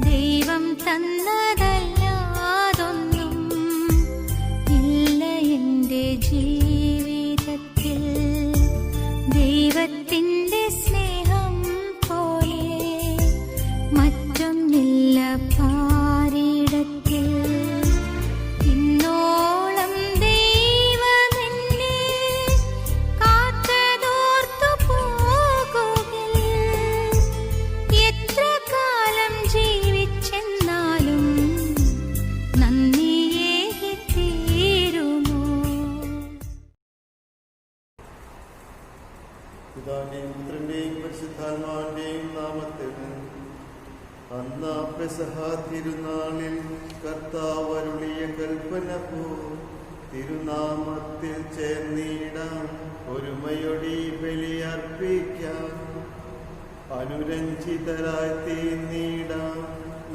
ദൈവം തന്നതല്ലാതൊന്നും ഇല്ല എൻ്റെ ജീവിതത്തിൽ. ദൈവത്തിൻ്റെ സ്നേഹം പോലെ മറ്റൊന്നില്ല പാരിടത്തിൽ. ഇന്നോളം ദൈവമെന്നെ കാത്തതോർത്തു പോകുകിൽ. എത്ര കാലം ജീവിച്ചെന്നാലും നന്ദിയേകി തീരുമോ? പിതാവിന്റെയും പുത്രന്റെയും പരിശുദ്ധാത്മാവിന്റെയും നാമത്തിൽ അന്ന് പെസഹ തിരുനാളിൽ കർത്താവ് അരുളിയ കൽപ്പന പോ തിരുനാമത്തിൽ ചേർന്നിടാം, ഒരുമയൊടി ബലിയർപ്പിക്കാം, അനുരഞ്ജിതരായി തീർന്നിടാം,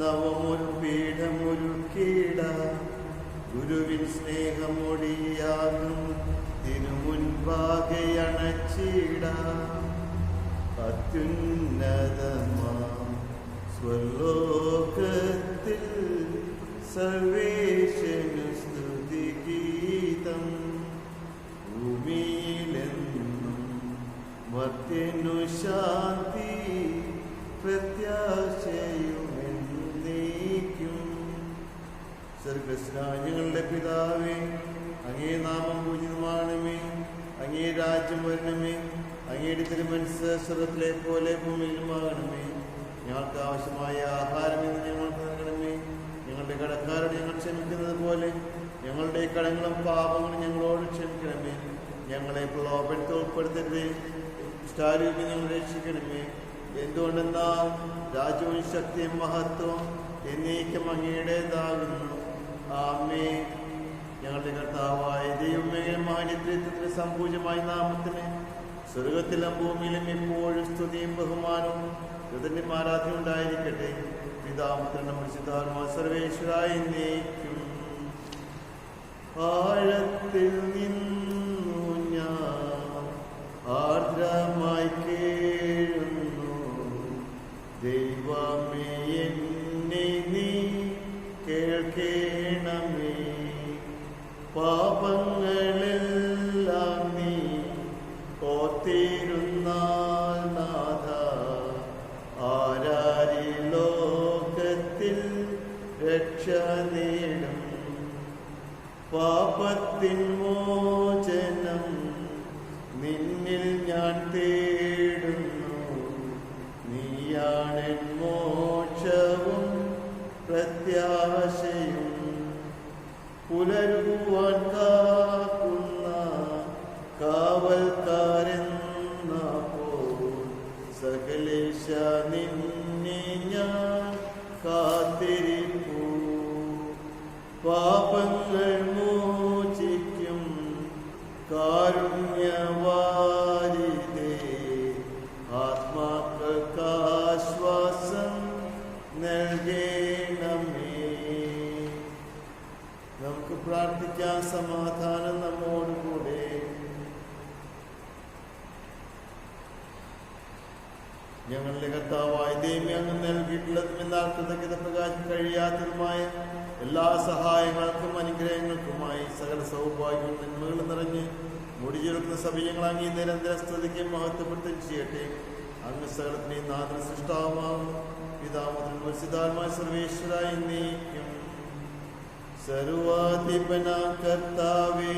നവമൊരു പീഠമൊരുക്കിടാം, ഗുരുവിൻ സ്നേഹമൊടിയാകും തിരുമുൻപാകെ അണച്ചിടാം. അത്യുന്നതമാം സ്വലോകത്തിൽ സർവേശനു സ്തുതിഗീതം, ഭൂമിയിലെന്നും മർത്യനു ശാന്തി പ്രത്യാശയുമെന്നേക്കും. സ്വർഗ്ഗസ്ഥനായ ഞങ്ങളുടെ പിതാവേ, അങ്ങേ നാമം പൂജിതമാണമേ, അങ്ങേ രാജ്യം വരണമേ, അങ്ങയുടെ തിരുമനസ്സ് സ്വർഗ്ഗത്തിലെ പോലെ ഭൂമിയിലുമാകണമേ. ഞങ്ങൾക്ക് ആവശ്യമായ ആഹാരം ഇന്ന് ഞങ്ങൾക്ക് നൽകണമേ. ഞങ്ങളുടെ കടക്കാരോട് ഞങ്ങൾ ക്ഷമിക്കുന്നത് പോലെ ഞങ്ങളുടെ കടങ്ങളും പാപങ്ങളും ഞങ്ങളോട് ക്ഷമിക്കണമേ. ഞങ്ങളെ പ്രലോഭനത്തിൽ ഉൾപ്പെടുത്തരുതേ, ദുഷ്ടാരൂപി ഞങ്ങൾ രക്ഷിക്കണമേ. എന്തുകൊണ്ടെന്നാൽ രാജ്യവും ശക്തിയും മഹത്വം എന്നേക്കും അങ്ങയുടേതാകുന്നു. ആമേൻ. ഞങ്ങളുടെ കർത്താവായ ദൈവമേ, മഹാനിത്യത്തിന് സംപൂജ്യമായ നാമത്തിന് സ്വർഗത്തിലും ഭൂമിയിലും എപ്പോഴും സ്തുതിയും ബഹുമാനവും ഹൃദയം ആരാധന ഉണ്ടായിരിക്കട്ടെ. പിതാപുത്രനും പരിശുദ്ധാത്മാ സർവേശ്വരായ എന്നേക്കും. ആഴത്തിൽ നിന്നു ഞാൻ ആർദ്രമായി കേഴുന്നു, ദൈവമേ എന്നെ നീ കേൾക്കേണമേ. പാപങ്ങളെല്ലാം നീ ഓർത്തിരുന്നാൽ നാഥ, ആരാരി ലോകത്തിൽ രക്ഷ നേടും. പാപത്തിൻ മോചനം നിന്നിൽ ഞാൻ തേടുന്നു, നീയാണെൻ മോക്ഷവും പ്രത്യാശയും. പുലരുവാൻ കാക്കുന്ന കാവൽക്കാരെന്ന പോൽ സകലേശ നിന്നെ ഞാൻ കാത്തിരിപ്പൂ. പാപങ്ങൾ മോചിക്കും കാരുണ്യവാരിതേ, ആത്മാക്കൾക്കാശ്വാസം നൽകേണമേ. നമുക്ക് പ്രാർത്ഥിക്കാം. സമാധാനം നമ്മോടുകൂടെ. ഞങ്ങളുടെ കർത്താവായ ദൈവമേ, അങ്ങ് നൽകിയിട്ടുള്ളതും എന്നാൽ കൃതജ്ഞത പ്രകാശം കഴിയാത്തതുമായ എല്ലാ സഹായങ്ങൾക്കും അനുഗ്രഹങ്ങൾക്കുമായി സകല സൗഭാഗ്യവും നന്മകളും നിറഞ്ഞ് മുടിചേർക്കുന്ന സഭ ഞങ്ങൾ അങ്ങേ നിരന്തരം സ്തുതിക്കും മഹത്വപ്പെടുത്തുകയും ചെയ്യട്ടെ. അങ്ങ് സകലത്തിനെയും നാഥന സൃഷ്ടാവുമാകും. പിതാപുത്രൻ പരിശുദ്ധാത്മാ സർവേശ്വരായ എന്നേക്കും. സർവാധിപനാം കർത്താവേ,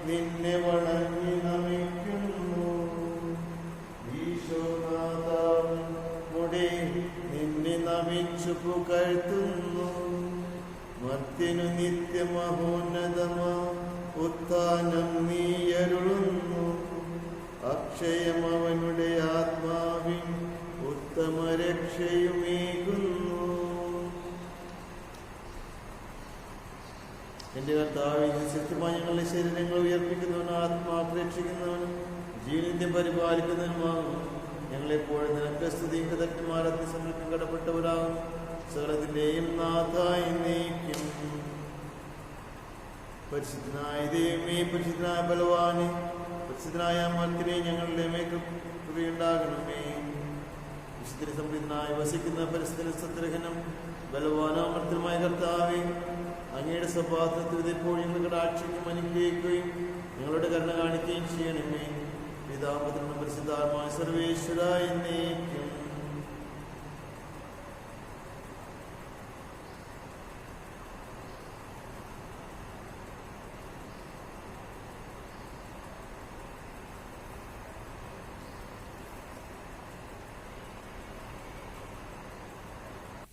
നിന്നെ വണങ്ങി നമിക്കുന്നു. ഈശോനാഥാവേ, നിന്നെ നമിച്ചു പുകഴ്ത്തുന്നു. മർത്യനു നിത്യമഹോന്നതമാ ഉത്ഥാനം നീ അരുളുന്നു. അക്ഷയം അവനുടെ ആത്മാവിൻ ഉത്തമ രക്ഷയുമേകുന്നു. എന്റെ കർത്താവിന് സത്യമായി ഞങ്ങളുടെ ശരീരങ്ങൾ ഉയർപ്പിക്കുന്നവനും ആത്മാവ് രക്ഷിക്കുന്നവനും ജീവനെ പരിപാലിക്കുന്നവനുമാകും. ഞങ്ങളെപ്പോഴും നിനക്ക് സ്തുതിയും കൃതജ്ഞമാരത്തിന് സമർപ്പിക്കാൻ കടപ്പെട്ടവരാകും. സകലത്തിന്റെയും നാഥായി എന്നേക്കും. പരിശുദ്ധനായ ദൈവമേ, പരിശുദ്ധനായ ബലവാനെ, പരിശുദ്ധനായ മർത്തിനെ ഞങ്ങളുടെ മേൽ കൃപയുണ്ടാകണമേ. വിശുദ്ധ സമൃദ്ധനായി വസിക്കുന്ന പരിസ്ഥിതി സത്രഹനം ബലവാനാമർത്തമായ കർത്താവെ, അങ്ങയുടെ സ്വഭാവത്തിൽ ഇപ്പോഴും ഞങ്ങളുടെ ആക്ഷേപം അനുഗ്രഹിക്കുകയും ഞങ്ങളുടെ കരുണ കാണിക്കുകയും ചെയ്യണമേ. പിതാപുത്രനും പരിശുദ്ധാത്മായ സർവേശ്വര എന്നേക്കും.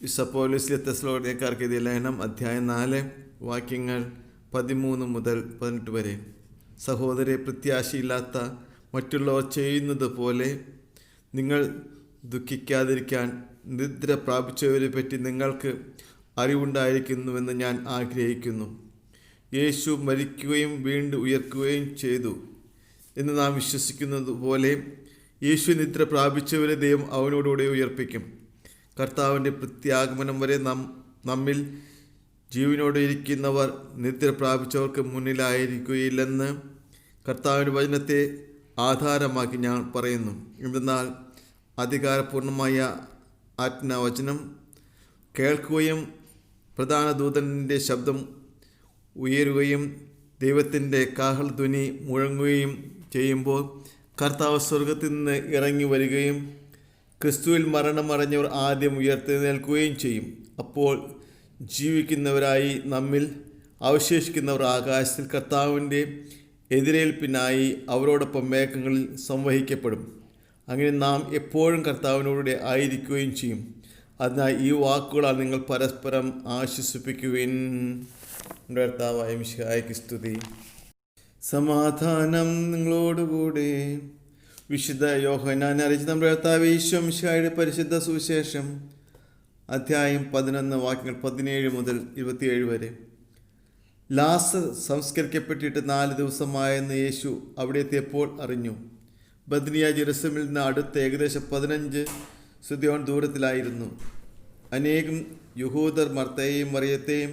വിശുദ്ധ തെസ്സലോനിക്കർക്ക് എഴുതിയ ലേഖനം അധ്യായം 4 വാക്യങ്ങൾ 13 മുതൽ 18 വരെ. സഹോദരെ, പ്രത്യാശയില്ലാത്ത മറ്റുള്ളവർ ചെയ്യുന്നത് പോലെ നിങ്ങൾ ദുഃഖിക്കാതിരിക്കാൻ നിദ്ര പ്രാപിച്ചവരെ പറ്റി നിങ്ങൾക്ക് അറിവുണ്ടായിരിക്കുന്നുവെന്ന് ഞാൻ ആഗ്രഹിക്കുന്നു. യേശു മരിക്കുകയും വീണ്ടും ഉയർക്കുകയും ചെയ്തു എന്ന് നാം വിശ്വസിക്കുന്നത് പോലെ യേശു നിദ്ര പ്രാപിച്ചവരെ ദൈവം അവനോടുകൂടെ ഉയർപ്പിക്കും. കർത്താവിൻ്റെ പ്രത്യാഗമനം വരെ നമ്മിൽ ജീവനോടെ ഇരിക്കുന്നവർ നിദ്ര പ്രാപിച്ചവർക്ക് മുന്നിലായിരിക്കുകയില്ലെന്ന് കർത്താവിൻ്റെ വചനത്തെ ആധാരമാക്കി ഞാൻ പറയുന്നു. എന്തെന്നാൽ അധികാരപൂർണമായ ആജ്ഞാവചനം കേൾക്കുകയും പ്രധാന ദൂതൻ്റെ ശബ്ദം ഉയരുകയും ദൈവത്തിൻ്റെ കാഹളധ്വനി മുഴങ്ങുകയും ചെയ്യുമ്പോൾ കർത്താവ് സ്വർഗത്തിൽ നിന്ന് ഇറങ്ങി വരികയും ക്രിസ്തുവിൽ മരണമടഞ്ഞവർ ആദ്യം ഉയർത്തെഴുന്നേൽക്കുകയും ചെയ്യും. അപ്പോൾ ജീവിക്കുന്നവരായി നമ്മിൽ അവശേഷിക്കുന്നവർ ആകാശത്തിൽ കർത്താവിൻ്റെ എതിരേൽപ്പിനായി അവരോടൊപ്പം മേഘങ്ങളിൽ സംവഹിക്കപ്പെടും. അങ്ങനെ നാം എപ്പോഴും കർത്താവിനോടുകൂടെ ആയിരിക്കുകയും ചെയ്യും. അതിനാൽ ഈ വാക്കുകളാൽ നിങ്ങൾ പരസ്പരം ആശ്വസിപ്പിക്കുവിൻ. കർത്താവായ മിശിഹായ്ക്ക് സ്തുതി. സമാധാനം നിങ്ങളോടുകൂടെ. വിശുദ്ധ യോഹന്നാൻ അറിയിച്ച നമ്മുടെ കർത്താവ് ഈശോ മിശിഹായുടെ പരിശുദ്ധ സുവിശേഷം അധ്യായം 11 വാക്യങ്ങൾ 17 മുതൽ 27 വരെ. ലാസർ സംസ്കരിക്കപ്പെട്ടിട്ട് 4 ദിവസമായെന്ന് യേശു അവിടെ എത്തിയപ്പോൾ അറിഞ്ഞു. ബദ്നിയ ജെറുസലേമിൽ നിന്ന് അടുത്ത് ഏകദേശം 15 സുദ്യോൻ ദൂരത്തിലായിരുന്നു. അനേകം യഹൂദർ മർത്തയെയും മറിയത്തെയും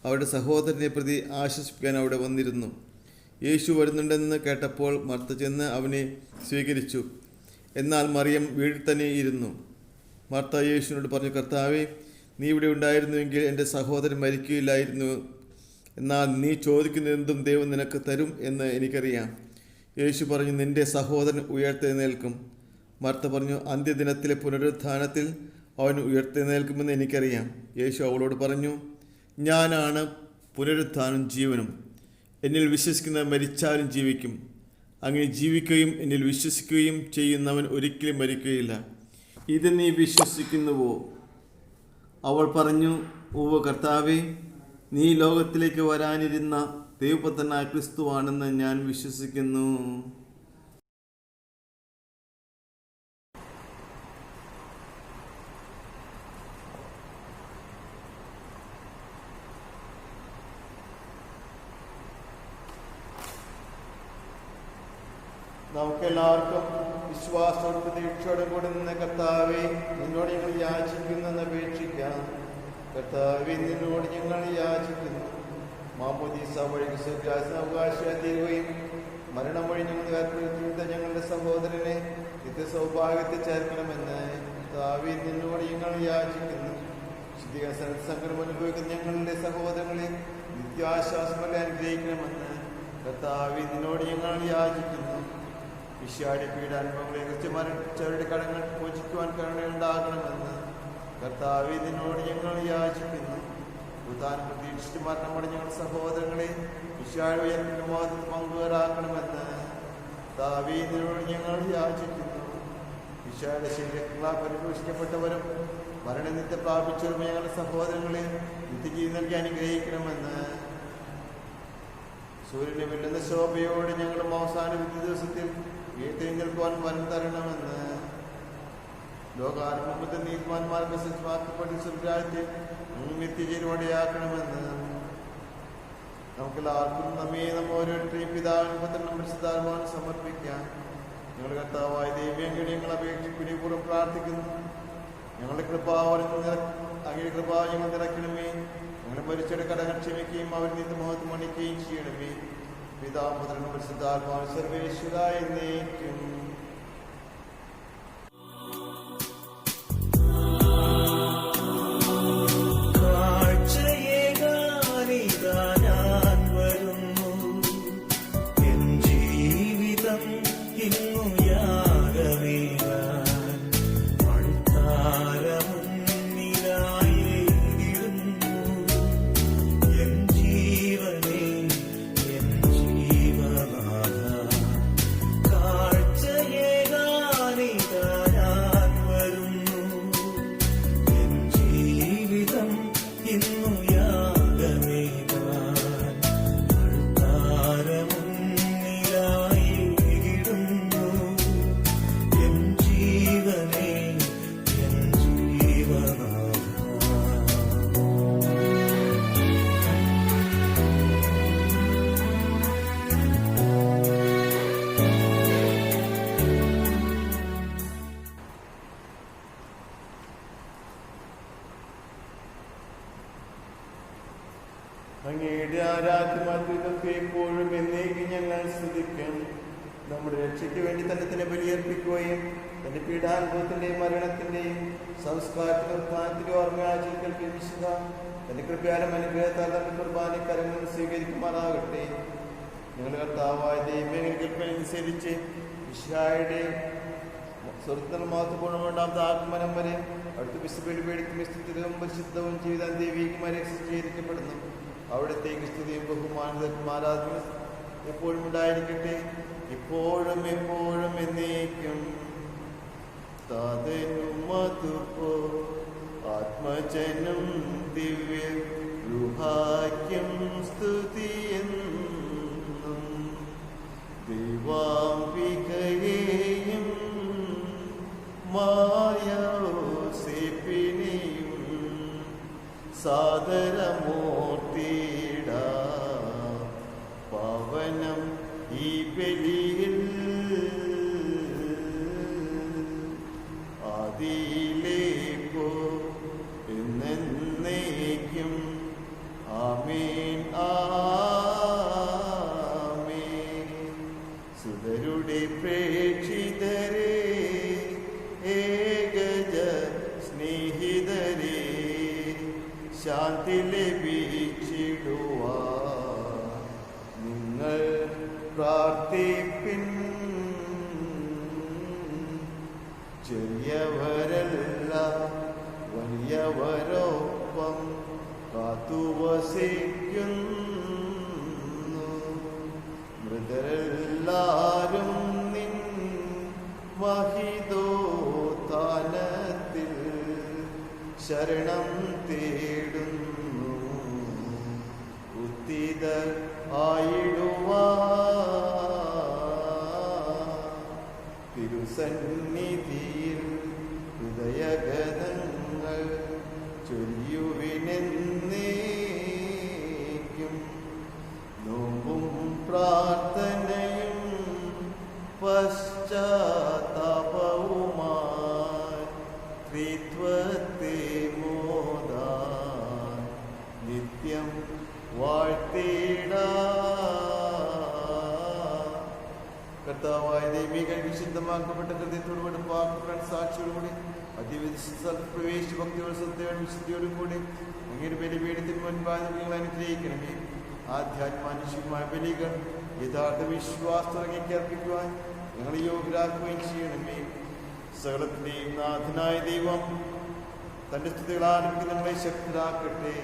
അവരുടെ സഹോദരനെ പ്രതി ആശ്വസിപ്പിക്കാൻ അവിടെ വന്നിരുന്നു. യേശു വരുന്നുണ്ടെന്ന് കേട്ടപ്പോൾ മർത്ത ചെന്ന് അവനെ സ്വീകരിച്ചു. എന്നാൽ മറിയം വീട്ടിൽ തന്നെ ഇരുന്നു. മർത്ത യേശുവിനോട് പറഞ്ഞു, കർത്താവേ, നീ ഇവിടെ ഉണ്ടായിരുന്നുവെങ്കിൽ എൻ്റെ സഹോദരൻ മരിക്കുകയില്ലായിരുന്നു. എന്നാൽ നീ ചോദിക്കുന്നതെന്തും ദൈവം നിനക്ക് തരും എന്ന് എനിക്കറിയാം. യേശു പറഞ്ഞു, നിൻ്റെ സഹോദരൻ ഉയർത്തെഴുന്നേൽക്കും. മർത്ത പറഞ്ഞു, അന്ത്യദിനത്തിലെ പുനരുത്ഥാനത്തിൽ അവൻ ഉയർത്തെഴുന്നേൽക്കുമെന്ന് എനിക്കറിയാം. യേശു അവളോട് പറഞ്ഞു, ഞാനാണ് പുനരുത്ഥാനം ജീവനും. എന്നിൽ വിശ്വസിക്കുന്നവൻ മരിച്ചാലും ജീവിക്കും. അങ്ങനെ ജീവിക്കുകയും എന്നിൽ വിശ്വസിക്കുകയും ചെയ്യുന്നവൻ ഒരിക്കലും മരിക്കുകയില്ല. ഇത് നീ വിശ്വസിക്കുന്നുവോ? അവൾ പറഞ്ഞു, ഉവ്വ് കർത്താവേ, നീ ലോകത്തിലേക്ക് വരാനിരുന്ന ദൈവപുത്രനായ ക്രിസ്തുവാണെന്ന് ഞാൻ വിശ്വസിക്കുന്നു. നമുക്കെല്ലാവർക്കും വിശ്വാസത്തോടും പ്രതീക്ഷയോടും കൂടി നിന്ന് കർത്താവെ, നിന്നോട് ഞങ്ങൾ യാചിക്കുന്നെന്ന് അപേക്ഷിക്കാം. കർത്താവെ, നിന്നോട് ഞങ്ങൾ യാചിക്കുന്നു. മാമോദീസ വഴി അവകാശം തീരുകയും മരണം വഴി ഞങ്ങൾ ഏർപ്പെടുത്തിയ ഞങ്ങളുടെ സഹോദരനെ നിത്യസൗഭാഗ്യത്തിൽ ചേർക്കണമെന്ന് കർത്താവെ, നിന്നോട് ഞങ്ങൾ യാചിക്കുന്നു. ശുദ്ധീകരണ സങ്കടം അനുഭവിക്കുന്ന ഞങ്ങളുടെ സഹോദരങ്ങളെ നിത്യാശ്വാസങ്ങളെ അനുഗ്രഹിക്കണമെന്ന് കർത്താവെ, നിന്നോട് ഞങ്ങൾ യാചിക്കുന്നു. വിശ്വാടി പീഡാനുഭവങ്ങളെ കുറിച്ച് മരിച്ചവരുടെ കടങ്ങൾ മോചിക്കുവാൻ കരുണയുണ്ടാകണമെന്ന് കർത്താവെ, നിന്നോട് ഞങ്ങൾ യാചിക്കുന്നു. ഉദാഹരണം പ്രതീക്ഷിച്ച് മരണമടഞ്ഞ ഞങ്ങളുടെ സഹോദരങ്ങളെ വിശ്വാടി ഉയർപ്പിന്റെ മോഹത്തിൽ പങ്കുവരാക്കണമെന്ന് കർത്താവെ, നിന്നോട് ഞങ്ങൾ യാചിക്കുന്നു. വിശ്വായുടെ ശരീരങ്ങളാൽ പരിപോഷിക്കപ്പെട്ടവരും മരണനിത്യ പ്രാപിച്ചവരും ഞങ്ങളുടെ സഹോദരങ്ങളെ നിത്യജീവൻ നൽകി അനുഗ്രഹിക്കണമെന്ന് സൂര്യനെ വെല്ലുന്ന ശോഭയോടെ ഞങ്ങളുടെ അവസാന വിധി ദിവസത്തിൽ വീഴ്ത്തിരിക്കാൻ വരം തരണമെന്ന് ലോകാരംഭത്തിൽ നീതിമാന്മാർക്ക് സജ്ജമാക്കപ്പെട്ട സുരാജ്യത്തെ നിത്യജീവനോടെയാക്കണമെന്ന് നമുക്കെല്ലാവർക്കും നമ്മെ ഓരോരുത്തരെയും പിതാവിനും പുത്രനും പരിശുദ്ധാത്മാവിനും സമർപ്പിക്കാം. ഞങ്ങളുടെ കർത്താവായ ദൈവമെങ്കിൽ ഞങ്ങൾ അപേക്ഷിപ്പിടിപൂർവ്വം പ്രാർത്ഥിക്കുന്നു. ഞങ്ങളുടെ അങ്ങയുടെ കൃപ ഞങ്ങൾ നിറയ്ക്കണമേ. ഞങ്ങളെ മരിച്ചവരുടെ കടങ്ങൾ ക്ഷമിക്കുകയും അവർ നിന്ന് മുഖത്ത് മണിക്കുകയും ചെയ്യണമേ. പിതാവും പുത്രനും പരിശുദ്ധാത്മാവിനും സർവേശ്വരായ എന്നേക്കും. അങ്ങയുടെ ആരാധ്യമാതൃകൾക്ക് എപ്പോഴും എന്നേക്കും ഞങ്ങൾ സ്തുതിക്കും. നമ്മുടെ രക്ഷയ്ക്ക് വേണ്ടി തന്നെ ബലിയർപ്പിക്കുകയും തന്റെ പീഡാനുഭവത്തിന്റെയും മരണത്തിന്റെയും സംസ്കാരത്തിന്റെ ഉത്ഥാനത്തിന്റെ ഓർമ്മ ആചരിക്കൽക്കുകയും വിശുദ്ധ തന്റെ കൃപയാലും അനുഗ്രഹത്താൽ തന്റെ കുർബാന കരങ്ങൾ സ്വീകരിക്കുമാറാകട്ടെ. ഞങ്ങളുടെ കർത്താവായ ദൈവനുസരിച്ച് വിശ്വായുടെ സ്വർഗത്തിൽ മഹത്വപൂർണ്ണമുണ്ടാകുന്ന ആഗമനം വരെ അടുത്ത വിശുബലി പേടിക്കും സ്ഥിതവും പരിശുദ്ധവും ജീവിതം ദൈവികമായി രക്ഷിക്കപ്പെടുന്നു. അവിടത്തേക്ക് സ്തുതിയും ബഹുമാനവും ആരാധനയും എപ്പോഴും ഉണ്ടായിരിക്കട്ടെ, ഇപ്പോഴും എപ്പോഴും എന്നേക്കും. ആത്മജനം ദിവ്യ രുഹാക്യം സ്തുതിയെന്നും ദൈവാംബികയെയും മായോസേപ്പിനെയും സാദരമൂർത്തിയിട പവനം ഈ ബലിയിൽ ആദിയിലേക്കോ എന്നേക്കും. ആമേൻ ആമേൻ. സുതരുടെ പ്രേക്ഷിതരെ ഏകജ സ്നേഹിതരെ ശാന്തി ലഭിച്ചിടുവാൻ നിങ്ങൾ പ്രാർത്ഥിപ്പിൻ. ചെറിയവരല്ല വലിയവരൊപ്പം കാത്തുവസിക്കുന്നു. മൃതരെല്ലാരും നിൻ മഹിതോത്ഥാനത്തിൽ ശരണം തേടുന്നു. ഉത്തിതർ തിരുസന്നിധിയിൽ ഹൃദയഗതങ്ങൾ ചൊല്ലുവിനെന്നേക്കും. നോമ്പും പ്രാർത്ഥനയും പശ്ചാത്താപവുമായി ത്രിത്വത്തെ മോദാൻ നിത്യം വാഴ്ത്തിടാം. കർത്താവായ ദൈവിക വിശുദ്ധമാക്കപ്പെട്ട ഹൃദയത്തോടുകൂടി പാപങ്ങൾ സാക്ഷിയോടുകൂടി അതിവിശുദ്ധ പ്രവേശിച്ച ഭക്തിയോട് ശ്രദ്ധയോടും വിശുദ്ധിയോടും കൂടി അങ്ങയുടെ ബലിപീഠത്തിന് മുൻപായി നിങ്ങൾ അനുഗ്രഹിക്കണമേ. ആധ്യാത്മാനുഷ്യമായ ബലികൾ യഥാർത്ഥ വിശ്വാസത്തിലേക്ക് അർപ്പിക്കുവാൻ ഞങ്ങളെ യോഗ്യരാക്കുകയും ചെയ്യണമേ. സകലത്തിന്റെയും നാഥനായ ദൈവം തന്റെ സ്തുതികളാൽ ഞങ്ങളെ ശക്തരാക്കട്ടെ.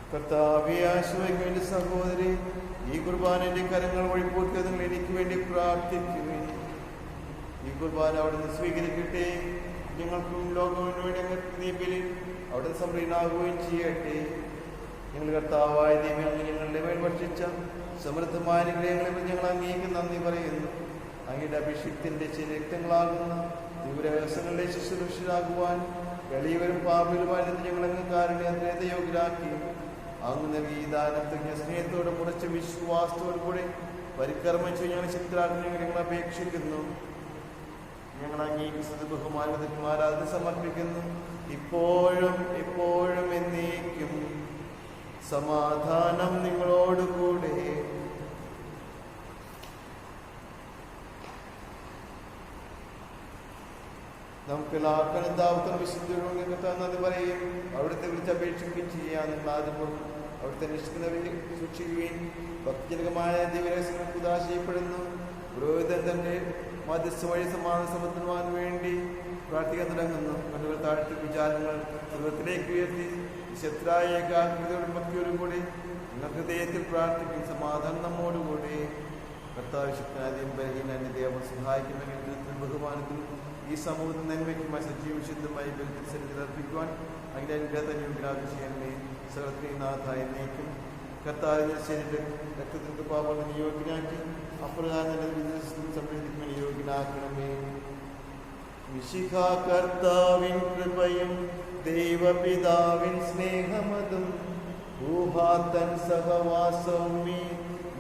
കർത്താവെ ആശ്രയിക്കേണ്ട സഹോദരി, ഈ കുർബാനന്റെ കരങ്ങൾ വഴിപോട്ട് നിങ്ങൾ എനിക്ക് വേണ്ടി പ്രാർത്ഥിക്കുവിൻ. ഈ കുർബാന അവിടുന്ന് സ്വീകരിക്കട്ടെ. ഞങ്ങൾക്കും ലോകത്തിനു വേണ്ടി നീപ്പിൽ അവിടുന്ന് സംപ്രീതനാകുകയും ചെയ്യട്ടെ. ഞങ്ങൾ കർത്താവായ ദൈവം ഞങ്ങളുടെ മേൽ ഭക്ഷിച്ച സമൃദ്ധമായ അനുഗ്രഹങ്ങളിൽ ഞങ്ങൾ അങ്ങേക്ക് നന്ദി പറയുന്നു. അങ്ങയുടെ അഭിഷിക്തന്റെ രക്തങ്ങളാകുന്ന ദിവരഹസ്യങ്ങളുടെ ശുശ്രൂഷരാകുവാൻ എളിയവരും പാപികളുമായിരുന്നു ഞങ്ങളങ്ങ് കാരുണ്യത്തെ യോഗ്യരാക്കി. അങ്ങ് നൽകി ഈ ദാനത്തിന് സ്നേഹത്തോടെ മുറച്ച വിശ്വാസത്തോടു കൂടി പരികർമ്മം ചെയ്ത് ഞങ്ങളെ ശക്തരാക്കുന്ന ഞങ്ങൾ അപേക്ഷിക്കുന്നു. ഞങ്ങൾ അങ്ങേക്ക് ബഹുമാനത്തിനും ആരാധന സമർപ്പിക്കുന്നു, ഇപ്പോഴും എപ്പോഴും എന്നേക്കും. സമാധാനം നിങ്ങളോടുകൂടെ. നമുക്ക് എല്ലാവർക്കും ദാവത്തിനും വിശുദ്ധ പറയും, അവിടുത്തെ വിളിച്ച് അപേക്ഷിക്കുകയും ചെയ്യാൻ നിങ്ങൾ ആദ്യം അവിടുത്തെ അന്വേഷിക്കുന്നവരെ സൂക്ഷിക്കുകയും ഭക്തിജനകമായ ദിവരഹസ്യങ്ങൾ പുതാ ചെയ്യപ്പെടുന്നു. പുരോഹിതൻ തന്റെ മധ്യസ്ഥ വഴി സമാധാന സമർപ്പിക്കുവാൻ വേണ്ടി പ്രാർത്ഥിക്കാൻ തുടങ്ങുന്നു. കണ്ണുകൾ താഴ്ത്തി വിചാരങ്ങൾ സ്വർഗത്തിലേക്ക് ഉയർത്തി ശത്രായ ഏകാഗ്രതയോടും ഭക്തിയോടും കൂടി നിങ്ങൾ ഹൃദയത്തിൽ പ്രാർത്ഥിക്കും. സമാധാനം നമ്മോടുകൂടി. കർത്താവ് ശക്തനാദ്യം ബലഹീനന്റെ ദേവം സഹായിക്കുന്ന ബഹുമാനത്തിൽ ഈ സമൂഹത്തിൽ നന്മയ്ക്കുമായി സജീവ വിശുദ്ധമായി ബലത്തിൽ അർപ്പിക്കുവാൻ അങ്ങനെ അനുഗ്രഹത്തെ ചെയ്യണമേ. സകലത്തിനാഥായി നയിക്കും. കർത്താവിന്റെ ശരീര രക്തത്തിന്റെ പാപങ്ങൾ യോഗ്യനാക്കി അപ്രകാരം സംരക്ഷിക്കാൻ യോഗ്യനാക്കണമേ. വിശിഖ കർത്താവിൻ കൃപയും ദൈവപിതാവിൻ സ്നേഹമതും ഊഹാത്തൻ സഹവാസവും നീ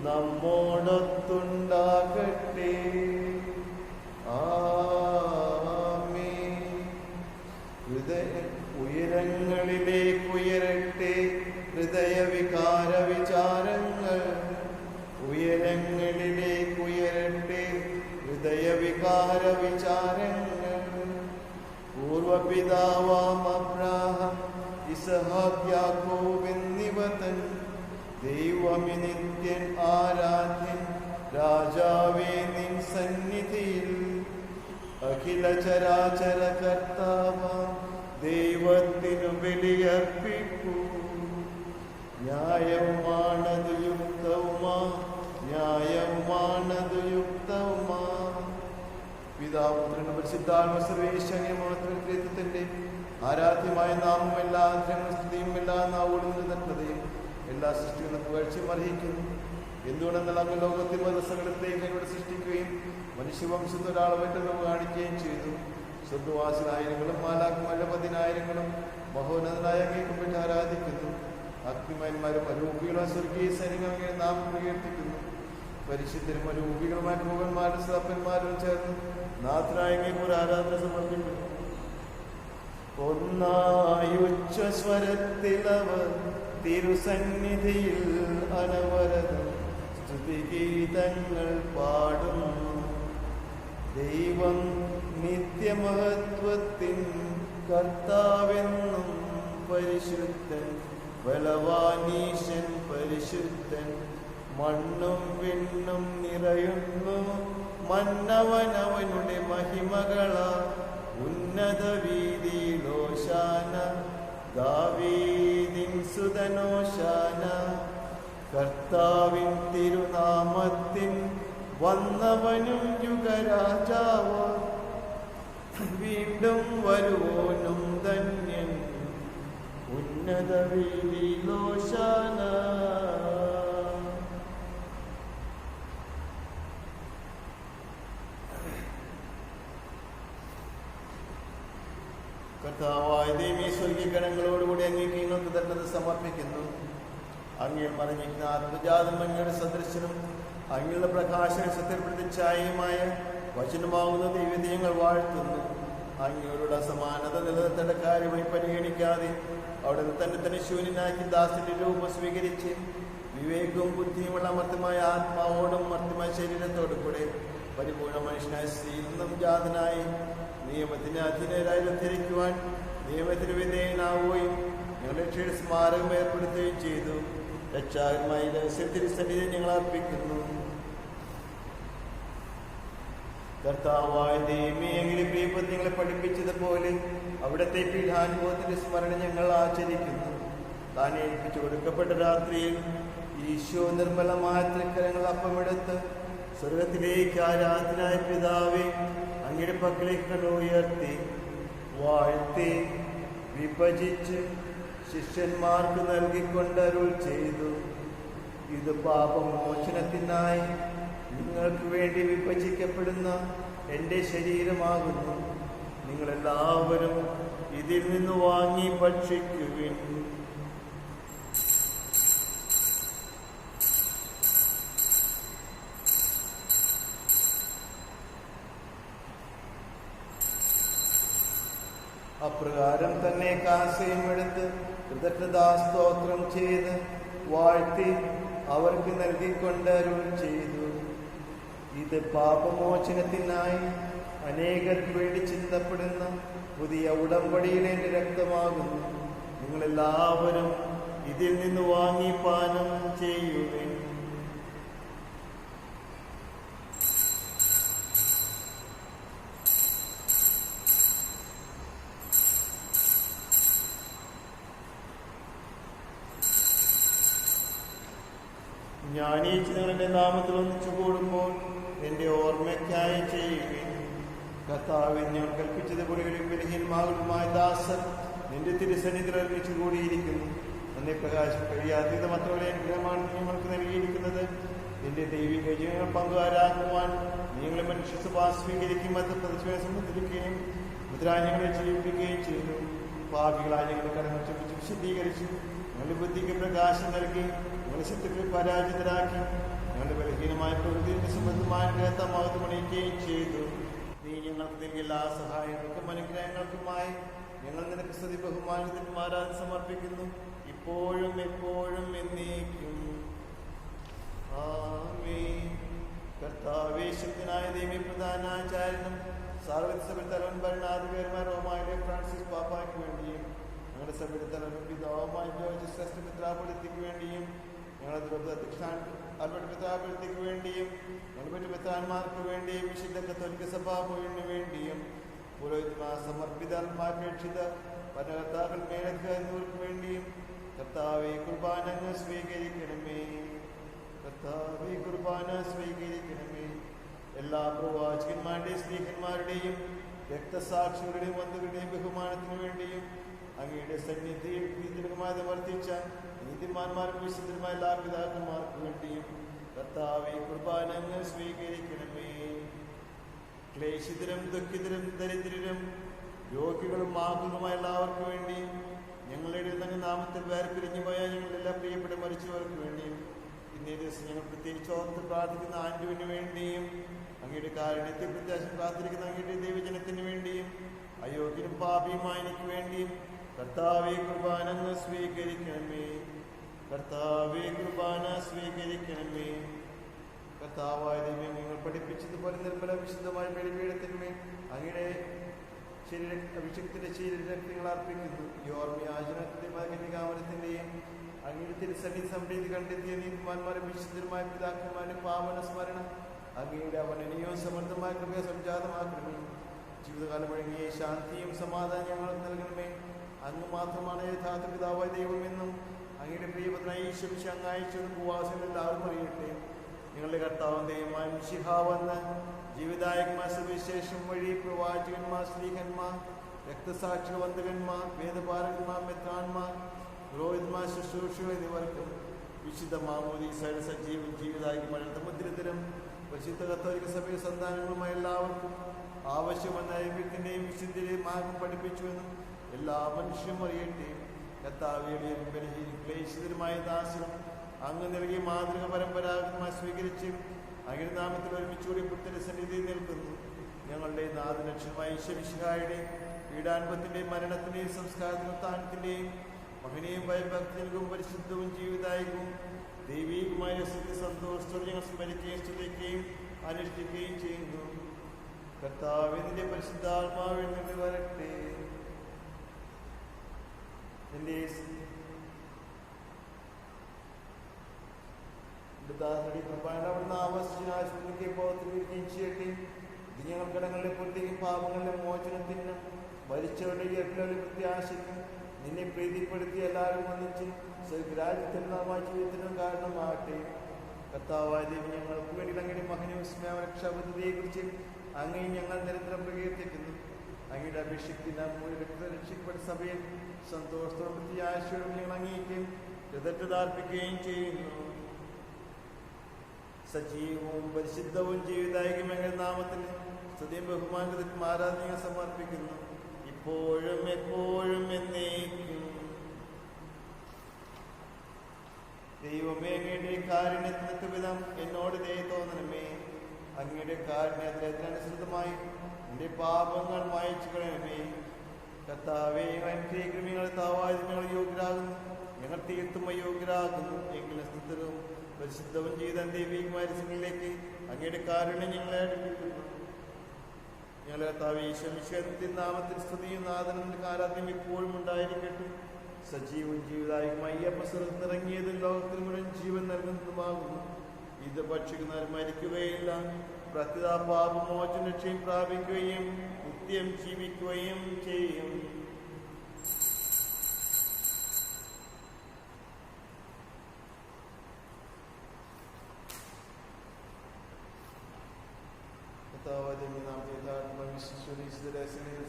നമ്മോടൊത്തുണ്ടാകട്ടെ. ആമേൻ. ഉയരങ്ങളിലേക്കുയരട്ടെ ഹൃദയവികാര വിചാരങ്ങൾ. ഉയരങ്ങളിലേക്കുയരട്ടെ ഹൃദയവികാര വിചാരങ്ങൾ. പൂർവപിതാവാം അബ്രാഹാം ഇസഹാക്ക് യാക്കോബ് എന്നിവർ തൻ ദൈവമേ നിത്യൻ ആരാധ്യൻ രാജാവേ നിൻ സന്നിധിയിൽ അഖില ചരാചര കർത്താവാം ദൈവത്തിനു ബലിയർപ്പിക്കൂ. ന്യായവുമാണതു യുക്തവുമാ, ന്യായവുമാണതു യുക്തവുമാ. പിതാപുത്രനും പരിശുദ്ധാത്മ സർവേശ്വര്യത്തിന്റെ ആരാധ്യമായ നാമം എല്ലാ സ്തുതിയും എല്ലാ നാവുകളും നിരന്തരതയും എല്ലാ സൃഷ്ടികളും പുകഴ്ചയും അർഹിക്കുന്നു. എന്തുകൊണ്ടെന്നാൽ അങ്ങ് ലോകത്തിൽ മതസകലത്തെയും എന്നോട് സൃഷ്ടിക്കുകയും മനുഷ്യവംശത്തിൽ ഒരാളെ മറ്റൊന്ന് കാണിക്കുകയും ചെയ്തു. സ്വർഗ്ഗവാസിനായിരങ്ങളും മാലാഖമാരുടെ 10,000 മഹോന്നതനായ അങ്ങേക്കുമ്പറ്റ് ആരാധിക്കുന്നു. അഗ്നിമന്മാരും അരൂപികളും സ്വർഗീയ സൈനികങ്ങളെ നാം പ്രകീർത്തിക്കുന്നു. പരിശുദ്ധരും അരൂപികളുമായ മുഖന്മാരും സപ്പന്മാരും ചേർന്ന് നാഥനായ അങ്ങേക്കൊരു ആരാധന സമർപ്പിക്കുന്നു. ഒന്നായുച്ചസ്വരത്തിലവർ തിരുസന്നിധിയിൽ അനവരതം സ്തുതിഗീതങ്ങൾ പാടുന്നു. ദൈവം നിത്യമഹത്വത്തിൻ കർത്താവെന്നും പരിശുദ്ധൻ ബലവാനീശൻ പരിശുദ്ധൻ. മണ്ണും വിണ്ണും നിറയുന്നു മന്നവനവനുടെ മഹിമകളാ. ഉന്നത വീതിയിലോശാന ദാവീദിൻ സുതനോശാന. കർത്താവിൻ തിരുനാമത്തിൻ വന്നവനും യുഗരാജാവ. വീണ്ടും വരുവോനും ധന്യൻ ഉന്നത വീതിയിലോശാന. കർത്താവായ ദൈവമേ, സ്വർഗീയഗണങ്ങളോടുകൂടി അങ്ങേക്ക് ഇന്നത്തെ തന്നെ സമർപ്പിക്കുന്നു. അങ്ങയിൽ മറിഞ്ഞിരിക്കുന്ന ആത്മജാതം അങ്ങയുടെ സദൃശനും അങ്ങയുടെ പ്രകാശന സത്യപ്രതിച്ഛായയുമായ വചനമാവുന്ന ദൈവത്തെ ഞങ്ങൾ വാഴ്ത്തുന്നു. അങ്ങയോടുള്ള സമാനത നിലനിർത്തേണ്ട കാര്യമായി പരിഗണിക്കാതെ അവിടെ തന്നെ ശൂന്യനാക്കി ദാസന്റെ രൂപം സ്വീകരിച്ച് വിവേകവും ബുദ്ധിയുമുള്ള അമർത്യമായ ആത്മാവോടും മർത്യമായ ശരീരത്തോടും കൂടെ പരിപൂർണ മനുഷ്യനായ സ്ത്രീന്നും ജാതനായി നിയമത്തിന് അധീനരായി ധരിക്കുവാൻ നിയമത്തിന് വിധേയനാവുകയും ഞങ്ങളുടെ രക്ഷയുടെ സ്മാരകം ഏർപ്പെടുത്തുകയും ചെയ്തു. രക്ഷാകരമായ തിരുസന്നിധി ഞങ്ങൾ അർപ്പിക്കുന്നു. കർത്താവായ ദൈവമേ, എങ്കിലും പ്രിയപ്പെട്ട ഞങ്ങളെ പഠിപ്പിച്ചതുപോലെ അവിടുത്തെ പീഠാനുഭവത്തിന്റെ സ്മരണ ഞങ്ങൾ ആചരിക്കുന്നു. താൻ ഏൽപ്പിച്ചു കൊടുക്കപ്പെട്ട രാത്രിയിൽ ഈശോ നിർമ്മലമായ തൃക്കരങ്ങൾ അപ്പമെടുത്ത് സ്വർഗത്തിലേക്ക് ആരാധനായ പിതാവേ അങ്ങയുടെ പക്കലേക്ക് ഉയർത്തി വാഴ്ത്തി വിഭജിച്ച് ശിഷ്യന്മാർക്ക് നൽകിക്കൊണ്ട് അരുൾ ചെയ്തു. ഇത് പാപമോചനത്തിനായി നിങ്ങൾക്ക് വേണ്ടി വിഭജിക്കപ്പെടുന്ന എൻ്റെ ശരീരമാകുന്നു. നിങ്ങളെല്ലാവരും ഇതിൽ നിന്ന് വാങ്ങി ഭക്ഷിക്കുവിൻ. അപ്രകാരം തന്നെ കാസയും എടുത്ത് കൃതജ്ഞതാസ്തോത്രം ചെയ്ത് വാഴ്ത്തി അവർക്ക് നൽകിക്കൊണ്ട് അരുൾ ചെയ്തു. ഇത് പാപമോചനത്തിനായി അനേകർക്ക് വേണ്ടി ചിന്തപ്പെടുന്ന പുതിയ ഉടമ്പടിയിലെ എൻ്റെ രക്തമാകുന്നു. നിങ്ങളെല്ലാവരും ഇതിൽ നിന്ന് വാങ്ങി പാനം ചെയ്യുവിൻ. ഞാൻ ഈ നിങ്ങളുടെ നാമത്തിൽ ഒന്നിച്ചു കൂടുമ്പോൾ എൻ്റെ ഓർമ്മയ്ക്കായി ചെയ്യുകയും കർത്താവിൽ ഞാൻ കൽപ്പിച്ചതുപോലെ ഒരു ബലഹീനമായ ദാസൻ നിന്റെ തിരുസന്നിധിയിൽ ഒരുമിച്ച് കൂടിയിരിക്കുന്നു. എന്നെ പ്രകാശം കഴിയാത്തത് മാത്രമല്ല അനുഗ്രഹമാണ് ഞങ്ങൾക്ക് നൽകിയിരിക്കുന്നത്. നിന്റെ ദൈവിക ജീവങ്ങൾ പങ്കുകാരാക്കുവാൻ നിങ്ങളെ മനുഷ്യ സ്വഭാവം സ്വീകരിക്കും. അത് പ്രതിഷ്ഠയെ സംബന്ധിക്കുകയും മുദ്രാജ്ഞങ്ങളെ ജീവിപ്പിക്കുകയും ചെയ്തു. പാപികളായ ഞങ്ങളുടെ കടങ്ങൾ ക്ഷമിച്ച് വിശദീകരിച്ചു. ഞങ്ങളുടെ ബുദ്ധിക്ക് പ്രകാശം നൽകി ഞങ്ങളുടെ ശത്രുക്കളെ പരാജിതരാക്കി ഞങ്ങളുടെ ബലഹീനമായ പ്രകൃതിയുടെ സംബന്ധമായ മഹത്വമണിയിക്കുകയും ചെയ്തു. നീ ഞങ്ങൾക്ക് നൽകിയ എല്ലാ സഹായങ്ങൾക്കും അനുഗ്രഹങ്ങൾക്കുമായി ഞങ്ങൾ നിനക്ക് സ്തുതി ബഹുമാനത്തിനും ആരാധന സമർപ്പിക്കുന്നു, ഇപ്പോഴും എപ്പോഴും എന്നേക്കും. ആമേൻ. കർത്താവേ, ശക്തനായ ദൈവമേ, പ്രധാനാചാര്യനും സാർവത്രിക തലവൻ ഭരണാധികാരിമാർ റോമായിലെ ഫ്രാൻസിസ് പാപ്പായ്ക്ക് വേണ്ടിയും ഞങ്ങളുടെ സഭയുടെ തലവൻ പിതാവുമായ ജോർജ് ശ്രേഷ്ഠ മിത്രാപൊലിത്തയ്ക്ക് വേണ്ടിയും ഞങ്ങളുടെ ആൽബർട്ട് മിത്രാപൊലിത്തയ്ക്ക് വേണ്ടിയും ഞങ്ങളുടെ മറ്റു മിത്രാന്മാർക്ക് വേണ്ടിയും വിശുദ്ധ കത്തോലിക്ക സഭാ മുഴുവന് വേണ്ടിയും പുരോഹിതന്മാർ സമർപ്പിതർമാപേക്ഷിത ഭരണകർത്താക്കൾ മേലധികാരികൾക്ക് വേണ്ടിയും കർത്താവേ കുർബാന സ്വീകരിക്കണമേ. കർത്താവേ കുർബാന സ്വീകരിക്കണമേ. എല്ലാ പ്രവാചകന്മാരുടെയും സ്നേഹന്മാരുടെയും രക്തസാക്ഷികളുടെയും ബന്ധുക്കളുടെയും ബഹുമാനത്തിനു വേണ്ടിയും അങ്ങയുടെ സന്നിധിയിൽ പ്രീതികരമായി വർദ്ധിച്ച നീതിമാന്മാർക്കും വിശുദ്ധരുമായ എല്ലാ പിതാക്കന്മാർക്കു വേണ്ടിയും കർത്താവേ കുർബാന സ്വീകരിക്കണമേ. ക്ലേശിതരും ദുഃഖിതരും ദരിദ്രരും രോഗികളും ആകുലമായ എല്ലാവർക്കും വേണ്ടിയും ഞങ്ങളുടെ നാമത്തിൽ വേർപിരിഞ്ഞു പോയ ഞങ്ങളുടെ എല്ലാ പ്രിയപ്പെട്ട മരിച്ചവർക്ക് വേണ്ടിയും ഇന്നേ ദിവസം ഞങ്ങൾ പ്രത്യേകിച്ച് ഓർത്ത് പ്രാർത്ഥിക്കുന്ന ആൻഡുവിന് വേണ്ടിയും അങ്ങയുടെ കാരുണ്യത്തെ പ്രത്യാശ പ്രാർത്ഥിക്കുന്ന അങ്ങയുടെ ദൈവജനത്തിന് വേണ്ടിയും അയോഗ്യനും പാപിയുമായ എനിക്ക് വേണ്ടിയും കർത്താവേ കുർബാന സ്വീകരിക്കണമേ. കർത്താവേ കുർബാന സ്വീകരിക്കണമേ. കർത്താവായ ദൈവം നിങ്ങൾ പഠിപ്പിച്ചതുപോലെ നിർമ്മല വിശുദ്ധമായ ബലിപീഠത്തിന്മേൽ അങ്ങയുടെ അഭിഷേകത്തിന്റെ ശരീരരക്തങ്ങൾ അർപ്പിക്കുന്നു. ഈ ഓർമ്മയാചനത്തിന്റെയും കന്യകാമരത്തിന്റെയും അങ്ങയുടെ തിരുസന്നി സംപ്രീതി കണ്ടെത്തിയ നീതിമാന്മാരും വിശുദ്ധരുമായ പിതാക്കന്മാരും പാവന സ്മരണ അങ്ങയുടെ അവനനീയവും സമൃദ്ധമായ കൃപയെ സംജാതമാക്കണമേ. ജീവിതകാലം വഴങ്ങിയ ശാന്തിയും സമാധാനം ഞങ്ങൾക്ക് നൽകണമേ. അങ്ങ് മാത്രമാണ് യഥാർത്ഥ പിതാവായ ദൈവമെന്നും അങ്ങയുടെ പ്രിയപുത്രനായ ഈശോമിശിഹായെ അങ്ങ് അയച്ചതും ഉപവാസം എല്ലാവരും അറിയട്ടെ. നിങ്ങളുടെ കർത്താവും ദൈവമായ മിശിഹാവെന്ന് ജീവിതായകമായ സുവിശേഷം വഴി പ്രവാചകന്മാർ, സ്ത്രീകന്മാർ, രക്തസാക്ഷികൾ, വന്ദകന്മാർ, വേദപാലകന്മാർ, മെത്രാന്മാർ, പുരോഹിതന്മാർ, ശുശ്രൂഷകൾ എന്നിവർക്കും വിശുദ്ധ മാമോദീസയുടെ സജീവൻ ജീവിതായകമായ മുദ്രിതരും പരിശുദ്ധ കത്തോലിക്ക സഭയുടെ സന്താനങ്ങളുമായ എല്ലാവർക്കും ആവശ്യമെന്ന ഐക്യത്തിന്റെയും വിശുദ്ധിയുടെയും മാർഗം പഠിപ്പിച്ചുവെന്നും എല്ലാ മനുഷ്യരും അറിയട്ടെ. കർത്താവിയുടെയും ക്ലേശിതരുമായ ദാസരും അങ്ങ് നൽകിയ മാതൃക പരമ്പരാഗതമായി സ്വീകരിച്ച് അങ്ങയുടെ നാമത്തിൽ ഒരുമിച്ചുകൂടി പുത്രന്റെ സന്നിധിയിൽ നിൽക്കുന്നു. ഞങ്ങളുടെ നാഥലക്ഷ്യമായ ഈശോമിശിഹായുടെ പീഡാനുഭവത്തിന്റെയും മരണത്തിന്റെയും സംസ്കാരത്തിനും സ്ഥാനത്തിന്റെയും മകനെയും ഭയഭക്തിയും പരിശുദ്ധവും ജീവിതായകവും ദൈവീകമായ സന്തോഷത്തോടെ ഞങ്ങൾ സ്മരിക്കുകയും സ്തുതിക്കുകയും അനുഷ്ഠിക്കുകയും ചെയ്യുന്നു. കർത്താവിന്റെ പരിശുദ്ധാത്മാവിൽ നിന്ന് വരട്ടെ. എന്റെ അവിടുന്ന് ആവശ്യത്തിലേക്ക് പോകത്തിരിക്കുകയും ചെയ്യട്ടെ. ഇത് ഞങ്ങൾ കടങ്ങളുടെ പൂർത്തിയും പാപങ്ങളുടെ മോചനത്തിനും മരിച്ചവരുടെ എല്ലാവരും പ്രത്യാശയ്ക്കും നിന്നെ പ്രീതിപ്പെടുത്തി എല്ലാവരും വന്നിച്ച് രാജ്യത്തിനുള്ള ജീവിതത്തിനും കാരണമാകട്ടെ. കർത്താവായ ദൈവം ഞങ്ങൾക്ക് വേണ്ടി അങ്ങയുടെ മഹനീയ രക്ഷാപദ്ധതിയെക്കുറിച്ച് അങ്ങേ ഞങ്ങൾ നിരന്തരം പ്രകീർത്തിക്കുന്നു. അങ്ങയുടെ അഭിഷേകത്തിന് രക്ഷിക്കപ്പെട്ട സഭയിൽ സന്തോഷത്തോടും പ്രത്യാശയോടും ഞങ്ങൾ അംഗീകരിക്കുകയും കൃതജ്ഞതാർപ്പിക്കുകയും ചെയ്യുന്നു. സജീവവും പരിശുദ്ധവും ജീവിതായകമായ നാമത്തിൽ സ്തുതിയും ബഹുമാനത്തിനും ആരാധനയും സമർപ്പിക്കുന്നു, ഇപ്പോഴും എപ്പോഴും എന്നേക്കും. ദൈവമേ, അങ്ങയുടെ കാരുണ്യത്തിനൊക്കെ വിധം എന്നോട് ദയ തോന്നണമേ. അങ്ങയുടെ കാരുണ്യത്തിനനുസൃതമായി എന്റെ പാപങ്ങൾ മായച്ചു കളയണമേ. കർത്താവേ, അനുഗ്രഹിക്കണമേ. താവായി ഞങ്ങൾ യോഗ്യരാകുന്നു, ഞങ്ങൾ തീർത്തും അയോഗ്യരാകുന്നു. എങ്കിലും സ്തുതവും പരിശുദ്ധവും ചെയ്ത ദൈവികമായ രസങ്ങളിലേക്ക് അങ്ങയുടെ കാരുണ്യം ഞങ്ങളെ അടുപ്പിക്കുന്നു. ഞങ്ങളെ കർത്താവേ, ഈശോമിശിഹായുടെ നാമത്തിൽ സ്തുതിയും നാഥനും ആരാധനയും ഇപ്പോഴും ഉണ്ടായിരിക്കട്ടെ. സജീവവും ജീവിതായകമായി അപ്പസ്വരത്തിൽ ഇറങ്ങിയതും ലോകത്തിൽ മുഴുവൻ ജീവൻ നൽകുന്നതുമാകുന്നു. ഇത് ഭക്ഷിക്കുന്നവർ മരിക്കുകയില്ല, പ്രത്യുത പാപമോചന രക്ഷയും പ്രാപിക്കുകയും നിത്യം ജീവിക്കുകയും ചെയ്യും.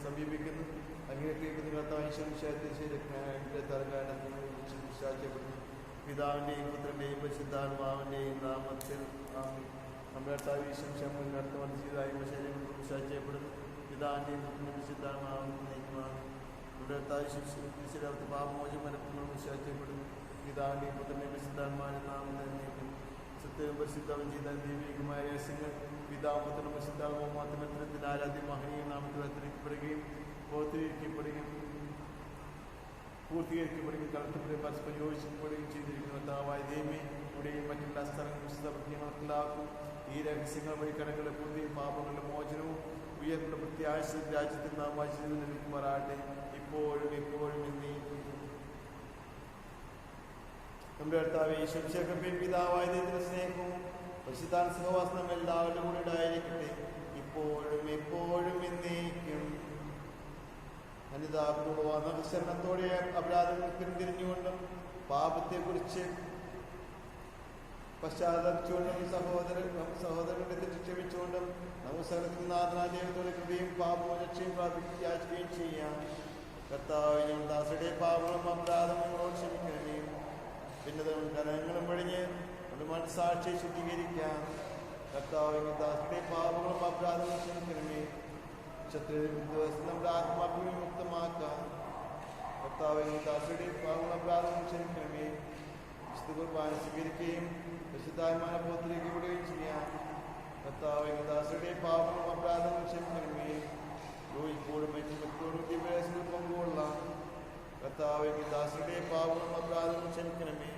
സമീപിക്കുന്നു. അങ്ങനെ കേൾക്കുന്ന പിതാവിന്റെയും പുത്രന്റെയും പരിശുദ്ധാത്മാവിന്റെയും നാമത്തിൽ നമ്മുടെ ശരീരം ചെയ്യപ്പെടുന്നു. പിതാവിന്റെയും പുത്രന്റെ പരിശുദ്ധാത്മാവിനെ നമ്മുടെ ശിശിരത്ത് പാപമോചം മനഃപൂർവ്വം വിശ്വാസപ്പെടുന്നു. പിതാവിൻ്റെയും പുത്രൻ്റെയും പരിശുദ്ധാത്മാവിന്റെ നാമത്തിൽ എന്നേക്കും. സത്യവും പരിശുദ്ധവും ചെയ്ത ദൈവികമായ രഹസ്യങ്ങൾ പിതാവും പുത്രനും പരിശുദ്ധാത്മാവും മാത്രത്തിന് ആരാധ്യം മഹനീയ നാമത്തിൽ അത്തിരിക്കപ്പെടുകയും പൂർത്തീകരിക്കപ്പെടുകയും കളക്ടറുടെ പരസ്പരം യോജിക്കപ്പെടുകയും ചെയ്തിരിക്കുന്നു. കർത്താവായ ദൈവമേ, ഇവിടെയും മറ്റുള്ള സ്ഥലങ്ങളും വിശുദ്ധ മനസ്സിലാക്കും. ഈ രഹസ്യങ്ങൾ വഴി കടങ്ങളുടെ പൂർത്തിയും പാപങ്ങളുടെ മോചനവും ഉയർന്ന പ്രത്യാശ രാജ്യത്തിൽ നാം വായിച്ചു ലഭിക്കുമാറാട്ടെ, ഇപ്പോഴും എപ്പോഴും എന്നേക്കും. നമ്മുടെ കർത്താവേ, ഈശ്വരൻ പിതാവായ ദൈവത്തിന്റെ സ്നേഹവും പരിശുദ്ധാത്മ സഹവാസവും എല്ലാവരുടെ കൂടെ ഉണ്ടായിരിക്കട്ടെ, ഇപ്പോഴും എപ്പോഴും എന്നേക്കും. അനുതാപൂർവ്വ ശരണത്തോടെ അപരാധങ്ങൾ പിന്തിരിഞ്ഞുകൊണ്ടും പാപത്തെക്കുറിച്ച് പശ്ചാത്തലപ്പിച്ചുകൊണ്ടും സഹോദരങ്ങളുടെ തെറ്റ് ക്ഷമിച്ചുകൊണ്ടും നമുക്ക് സകലത്തിൽ നാഥനായ ദൈവത്തോടെ കൃപയും പാപവും രക്ഷയും യാചിക്കുകയും ചെയ്യാം. കർത്താവേ, ഞങ്ങൾ ദാസരുടെ പാപങ്ങളും അപരാധങ്ങളോട് ക്ഷമിക്കണമേ. പിന്നെ കരങ്ങളും വഴിഞ്ഞ് നമ്മുടെ മനസ്സാക്ഷിയെ ശുദ്ധീകരിക്കാം. കർത്താവേ, ദാസരുടെ പാപങ്ങളും അപരാധങ്ങളും ക്ഷമിക്കണമേ. നമ്മുടെ ആത്മാവിനെ മുക്തമാക്കാം. കർത്താവേ, ദാസരുടെ പാപങ്ങളും അപരാധങ്ങളും ക്ഷമിക്കണമേ. വിശുദ്ധ കുർബാന സ്വീകരിക്കുകയും പരിശുദ്ധാത്മാവിനെ പുറത്തിലേക്ക് വിടുകയും ചെയ്യാം. കർത്താവേ, ദാസരുടെ പാപങ്ങളും അപരാധങ്ങളും ക്ഷമിക്കണമേ. യോജിപ്പോടും വ്യക്തിയോടും ദിവസങ്ങൾ പങ്കുകൊള്ളാം. കർത്താവേ, ദാസരുടെ പാപങ്ങളും അപരാധങ്ങളും ക്ഷമിക്കണമേ.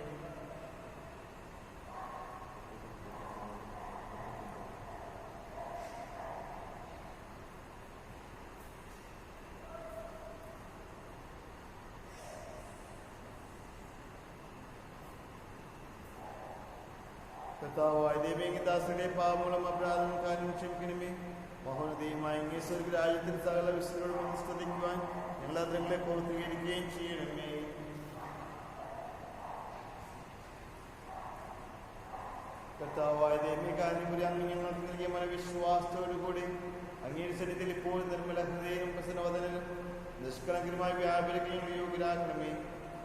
കർത്താവായ ദൈവമേ, ദാസരുടെ പാപങ്ങളും അപരാധങ്ങളും കാര്യം ക്ഷമിക്കണമേ. മഹോന്നതയുമായ രാജ്യത്തിൽ സകല വിശുദ്ധരോടും സ്തുതിക്കുവാൻ ഞങ്ങൾ അതിങ്ങളെ പൂർത്തീകരിക്കുകയും ചെയ്യണമേ. കർത്താവായ ദൈവമേ, കാര്യം അങ്ങ് ഞങ്ങൾക്ക് നൽകിയ മനവിശ്വാസത്തോടുകൂടി അങ്ങയുടെ സന്നിധിയിൽ ഇപ്പോൾ നിർമ്മല ഹൃദയനും പ്രസന്നവദനും നിഷ്കളങ്കരുമായി വ്യാപരിക്കുകയും യോഗ്യരാക്കണമേ.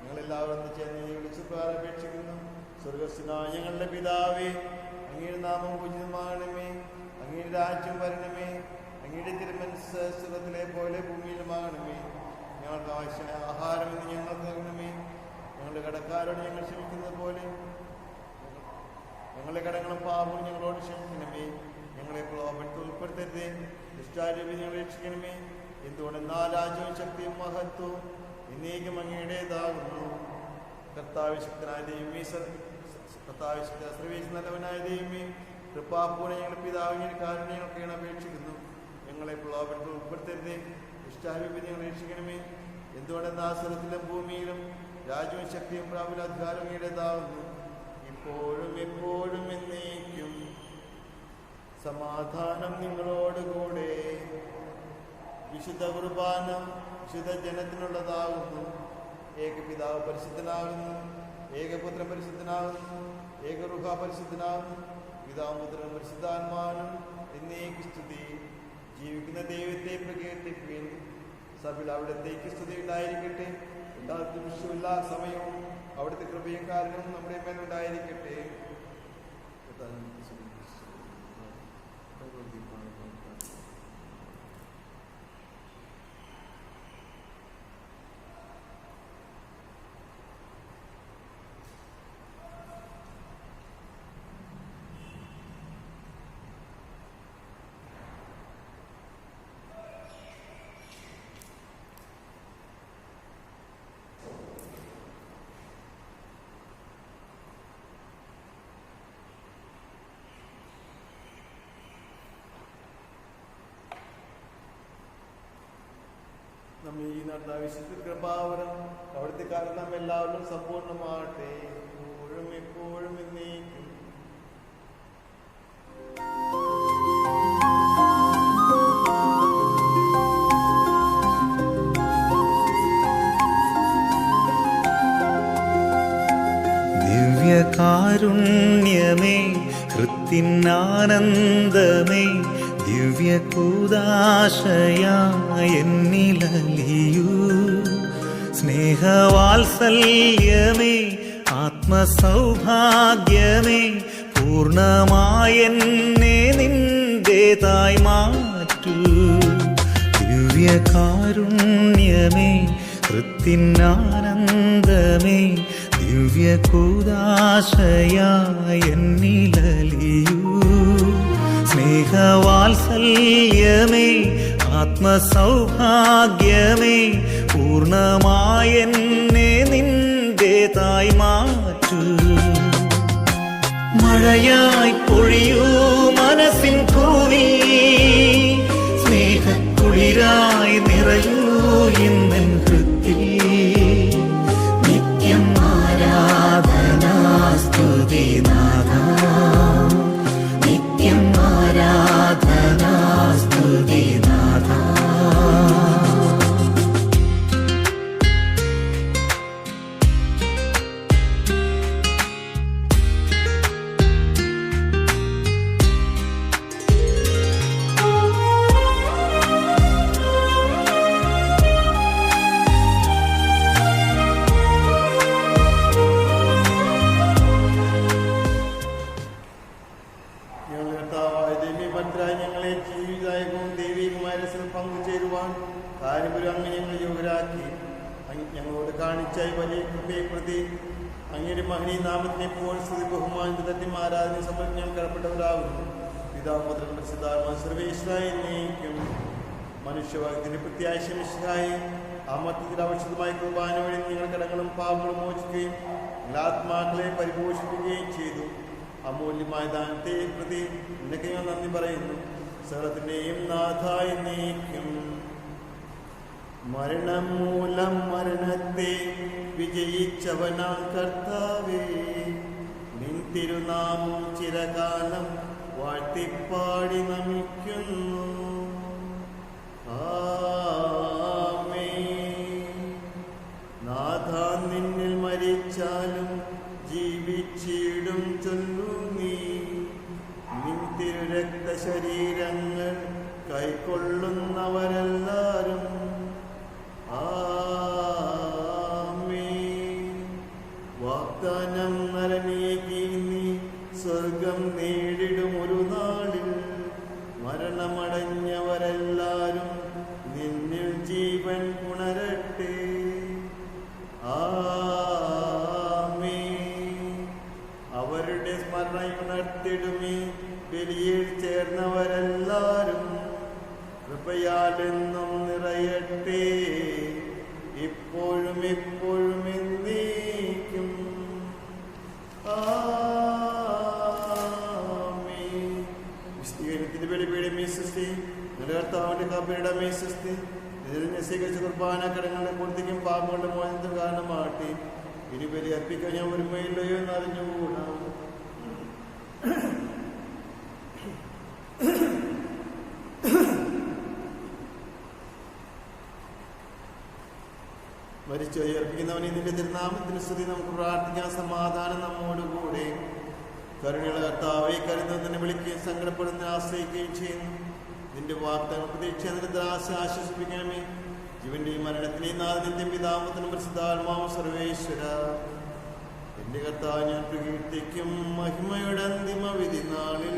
ഞങ്ങളെല്ലാവരും ചേർന്ന് വിളിച്ചു അപേക്ഷിക്കുന്നു. സ്വർഗസ്ഥനായ ഞങ്ങളുടെ പിതാവേ, അങ്ങയുടെ നാമം പൂജിതമാകണമേ. അങ്ങയുടെ രാജ്യം വരണമേ. അങ്ങയുടെ തിരുമനസ്സ് സ്വർഗ്ഗത്തിലെ പോലെ ഭൂമിയിലുമാകണമേ. ഞങ്ങൾക്ക് ആവശ്യമായ ആഹാരം എന്ന് ഞങ്ങൾക്ക് നൽകണമേ. ഞങ്ങളുടെ കടക്കാരോട് ഞങ്ങൾ ക്ഷമിക്കുന്നത് പോലെ ഞങ്ങളുടെ കടങ്ങളും പാപവും ഞങ്ങളോട് ക്ഷമിക്കണമേ. ഞങ്ങളെ പ്രലോഭനത്തിൽ ഉൾപ്പെടുത്തരുതേ, ദുഷ്ടാരൂപി ഞങ്ങളെ രക്ഷിക്കണമേ. എന്തുകൊണ്ടെന്നാൽ രാജ്യവും ശക്തിയും മഹത്വവും എന്നേക്കും അങ്ങയുടേതാകുന്നു. കർത്താവ് ശക്തനായ ദൈവമേ, നല്ലവനായ ദൈവമേ, കൃപാപൂർണ്ണ ഞങ്ങളുടെ പിതാവിനെ കാരുണ്യം ഞങ്ങൾക്ക് അപേക്ഷിക്കുന്നു. ഞങ്ങളെ പ്രലോഭനത്തിൽ ഉൾപ്പെടുത്തരുതേ, ദുഷ്ടാരൂപി ഞങ്ങളെ രക്ഷിക്കണമേ. എന്തുകൊണ്ടെന്നാൽ സ്വർഗ്ഗത്തിലും ഭൂമിയിലും രാജ്യവും ശക്തിയും പ്രാബല്യവും അധികാരവും അങ്ങയുടേതാകുന്നു, ഇപ്പോഴും എപ്പോഴും എന്നേക്കും. സമാധാനം നിങ്ങളോടുകൂടെ. വിശുദ്ധ കുർബാന വിശുദ്ധ ജനത്തിനുള്ളതാകുന്നു. ഏകപിതാവ് പരിശുദ്ധനാകുന്നു, ഏകപുത്രൻ പരിശുദ്ധനാകുന്നു, ഏകറുഹ പരിശുദ്ധനാകുന്നു, പിതാവും പുത്രനും പരിശുദ്ധാത്മാവിനും എന്നേക്ക് സ്തുതി. ജീവിക്കുന്ന ദൈവത്തെ പ്രകീർത്തിക്കുവിൻ. സഭയിൽ അവിടത്തേക്ക് സ്തുതി ഉണ്ടായിരിക്കട്ടെ. എല്ലാ സമയവും അവിടുത്തെ കൃപയും കാരണവും നമ്മുടെ മേലുണ്ടായിരിക്കട്ടെ. നമ്മെ ഈ നടന്ന വിശുദ്ധ കൃപാവരം അവിടുത്തെ കാലത്ത് നാം എല്ലാവരും സമ്പൂർണ്ണമാകട്ടെ, എപ്പോഴും എപ്പോഴും എന്നേക്കും. ദിവ്യകാരുണ്യമേ, ഹൃത്തിനാനന്ദമേ, ദിവ്യകൂദാശയായെന്നിലലിയൂ. സ്നേഹവാത്സല്യമേ, ആത്മസൗഭാഗ്യമേ, പൂർണ്ണമായെന്നെ നിന്റേതായി മാറ്റൂ. ദിവ്യകാരുണ്യമേ, കൃത്തിനാനന്ദമേ ദിവ്യകൂദാശയായ എന്നിലലിയൂ. സ്നേഹവാത്സല്യമേ ആത്മസൗഭാഗ്യമേ പൂർണ്ണമായെന്നെ നിന്റേതായി മാറ്റൂ. മഴയായി പൊഴിയൂ മനസ്സിൻ പൂവിൽ, സ്നേഹക്കുളിരായി നിറയൂ ഇന്നൻ ഹൃത്തിൽ. നിത്യം ആരാധനാ സ്തുതി നാഥാ, നിത്യം ആരാധനാ സ്തുതി നാഥാ. ഞങ്ങളുടെ കർത്താവായ ദൈവീഭദ്രായി ഞങ്ങളെ ജീവിതായകവും ദൈവികമായ രസം പങ്കുചേരുവാൻ കാര്യപുരം അങ്ങ് ഞങ്ങൾ യോഗ്യരാക്കി. ഞങ്ങളോട് കാണിച്ച ഈ വലിയ കൃപയെ പ്രതി അങ്ങയുടെ മഹനീയ നാമത്തിനെ ഇപ്പോൾ സ്തുതി ബഹുമാനത്തിൽ തട്ടി ആരാധന സമർപ്പിച്ച് ഞങ്ങൾ കടപ്പെട്ടവരാകുന്നു. പിതാവ് പുത്രൻ പരിശുദ്ധാത്മാ സർവേശ്വരനേക്കും മനുഷ്യവർഗത്തിന്റെ പ്രത്യാശ മിശിഹായി അമർത്തത്തിൽ ആവശ്യമായ കുർബാന വഴി നിങ്ങൾ കടങ്ങളും പാപങ്ങളും മോചിക്കുകയും നിങ്ങൾ ആത്മാക്കളെ പരിപോഷിപ്പിക്കുകയും ചെയ്തു. അമൂല്യമായ ദാനത്തെ പ്രതി നിനക്ക് ഞാൻ നന്ദി പറയുന്നു. സകലത്തിന്റെയും നാഥായ നീക്കും. മരണം മൂലം മരണത്തെ വിജയിച്ചവനാം കർത്താവേ, നിൻ തിരുനാമം ചിരകാലം വാഴ്ത്തിപ്പാടി നമിക്കുന്നു. ആമേൻ. നാഥാ നിന്നിൽ മരിച്ചാലും ജീവിച്ചിടും ചൊല്ലു നീ, നിൻ തിരുരക്തശരീരങ്ങൾ കൈക്കൊള്ളുന്നവരെല്ലാരും. ആമേൻ. വാഗ്ദാനം നരനീകി നീ സ്വർഗം നേടിടും ഒരു നാളിൽ, മരണമടഞ്ഞവരെല്ലാരും നിന്നിൽ ജീവൻ പുണരട്ടെ. അവരുടെ സ്മരണയുണർത്തിടുമേ ബലിയിൽ ചേർന്നവരെല്ലാരും. കൃപയാലെന്നും നിറയട്ടെ, ഇപ്പോഴും എപ്പോഴും എന്നേക്കും. ആമേൻ. വിശുദ്ധീകരണത്തിന്റെ ബലിപീഠമേ സൃഷ്ടി, നിലകർത്താവിന്റെ കബരിടമേ സൃഷ്ടി, ഇതിൽ സ്വീകരിച്ച കുർബാന കടങ്ങളുടെ പൂർത്തിക്കും പാപങ്ങളുടെ മോചനത്തിന് കാരണമാട്ടി. ഇനി ബലി അർപ്പിക്കാൻ ഞാൻ ഒരുമയില്ലയോ എന്ന് അറിഞ്ഞുകൂടാ. മരിച്ചു അർപ്പിക്കുന്നവനെ നിന്റെ തിരുനാമത്തിന് സ്തുതി. നമുക്ക് പ്രാർത്ഥിക്കാൻ. സമാധാനം നമ്മോടുകൂടെ. കരുണയുള്ള കർത്താവെ, കരുതുന്നതിനെ വിളിക്കുകയും സങ്കടപ്പെടുന്നതിനെ ആശ്രയിക്കുകയും ചെയ്യുന്നു. നിന്റെ വാഗ്ദാനം പ്രതീക്ഷ നിരന്തരാശ ആശ്വസിപ്പിക്കണമേ. ജീവന്റെയും മരണത്തിന്റെയും നാഥന്റെയും പിതാമത്തിനും പരിശുദ്ധാത്മാവും സർവേശ്വര. എന്റെ കർത്താവ് ഞാൻ പ്രകീർത്തിക്കും മഹിമയുടെ അന്തിമ വിധി നാളിൽ.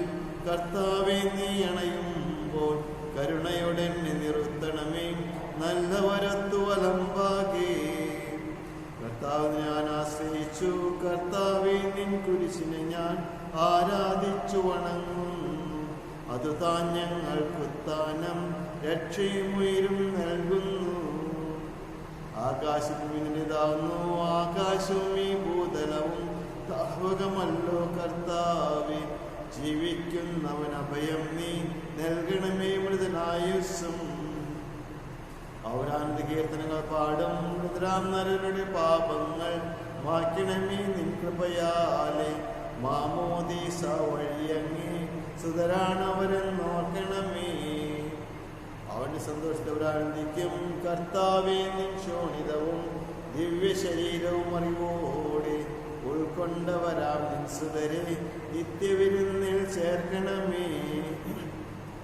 കർത്താവെ, നീ അണയുമ്പോൾ കരുണയോടെ എന്നെ നിർത്തണമേ. നല്ല വരത്തു വലമ്പാകെ കർത്താവ് ഞാൻ ആശ്രയിച്ചു. കർത്താവെ, നിൻ കുരിശിനെ ഞാൻ ആരാധിച്ചു വണങ്ങുന്നു. അത് താൻ ഞങ്ങൾക്കുത്താനം രക്ഷയും ഉയരും നൽകുന്നു. ആകാശഭൂമിതാവുന്നു, ആകാശവും ഈ ഭൂതലവും താഹ്വകമല്ലോ കർത്താവേ. ജീവിക്കുന്നവൻ അഭയം നീ നൽകണമേ മൃതനായുസ്സും. ഔരാനന്ദ കീർത്തനങ്ങൾ പാടും മൃതരാം നരരുടെ പാപങ്ങൾ മാറ്റണമേ നിൻ കൃപയാലെ. മാമോദീസ വഴിയങ്ങേ സുതരാണവരെന്നോർക്കണമേ. അവന്റെ സന്തോഷത്തോടാനന്ദിക്കും കർത്താവേ. നിൻ ശോണിതവും ദിവ്യ ശരീരവും അറിവോടെ ഉൾക്കൊണ്ടവരാം നിൻ സുതരെ നിത്യവിരുന്നിൽ ചേർക്കണമേ.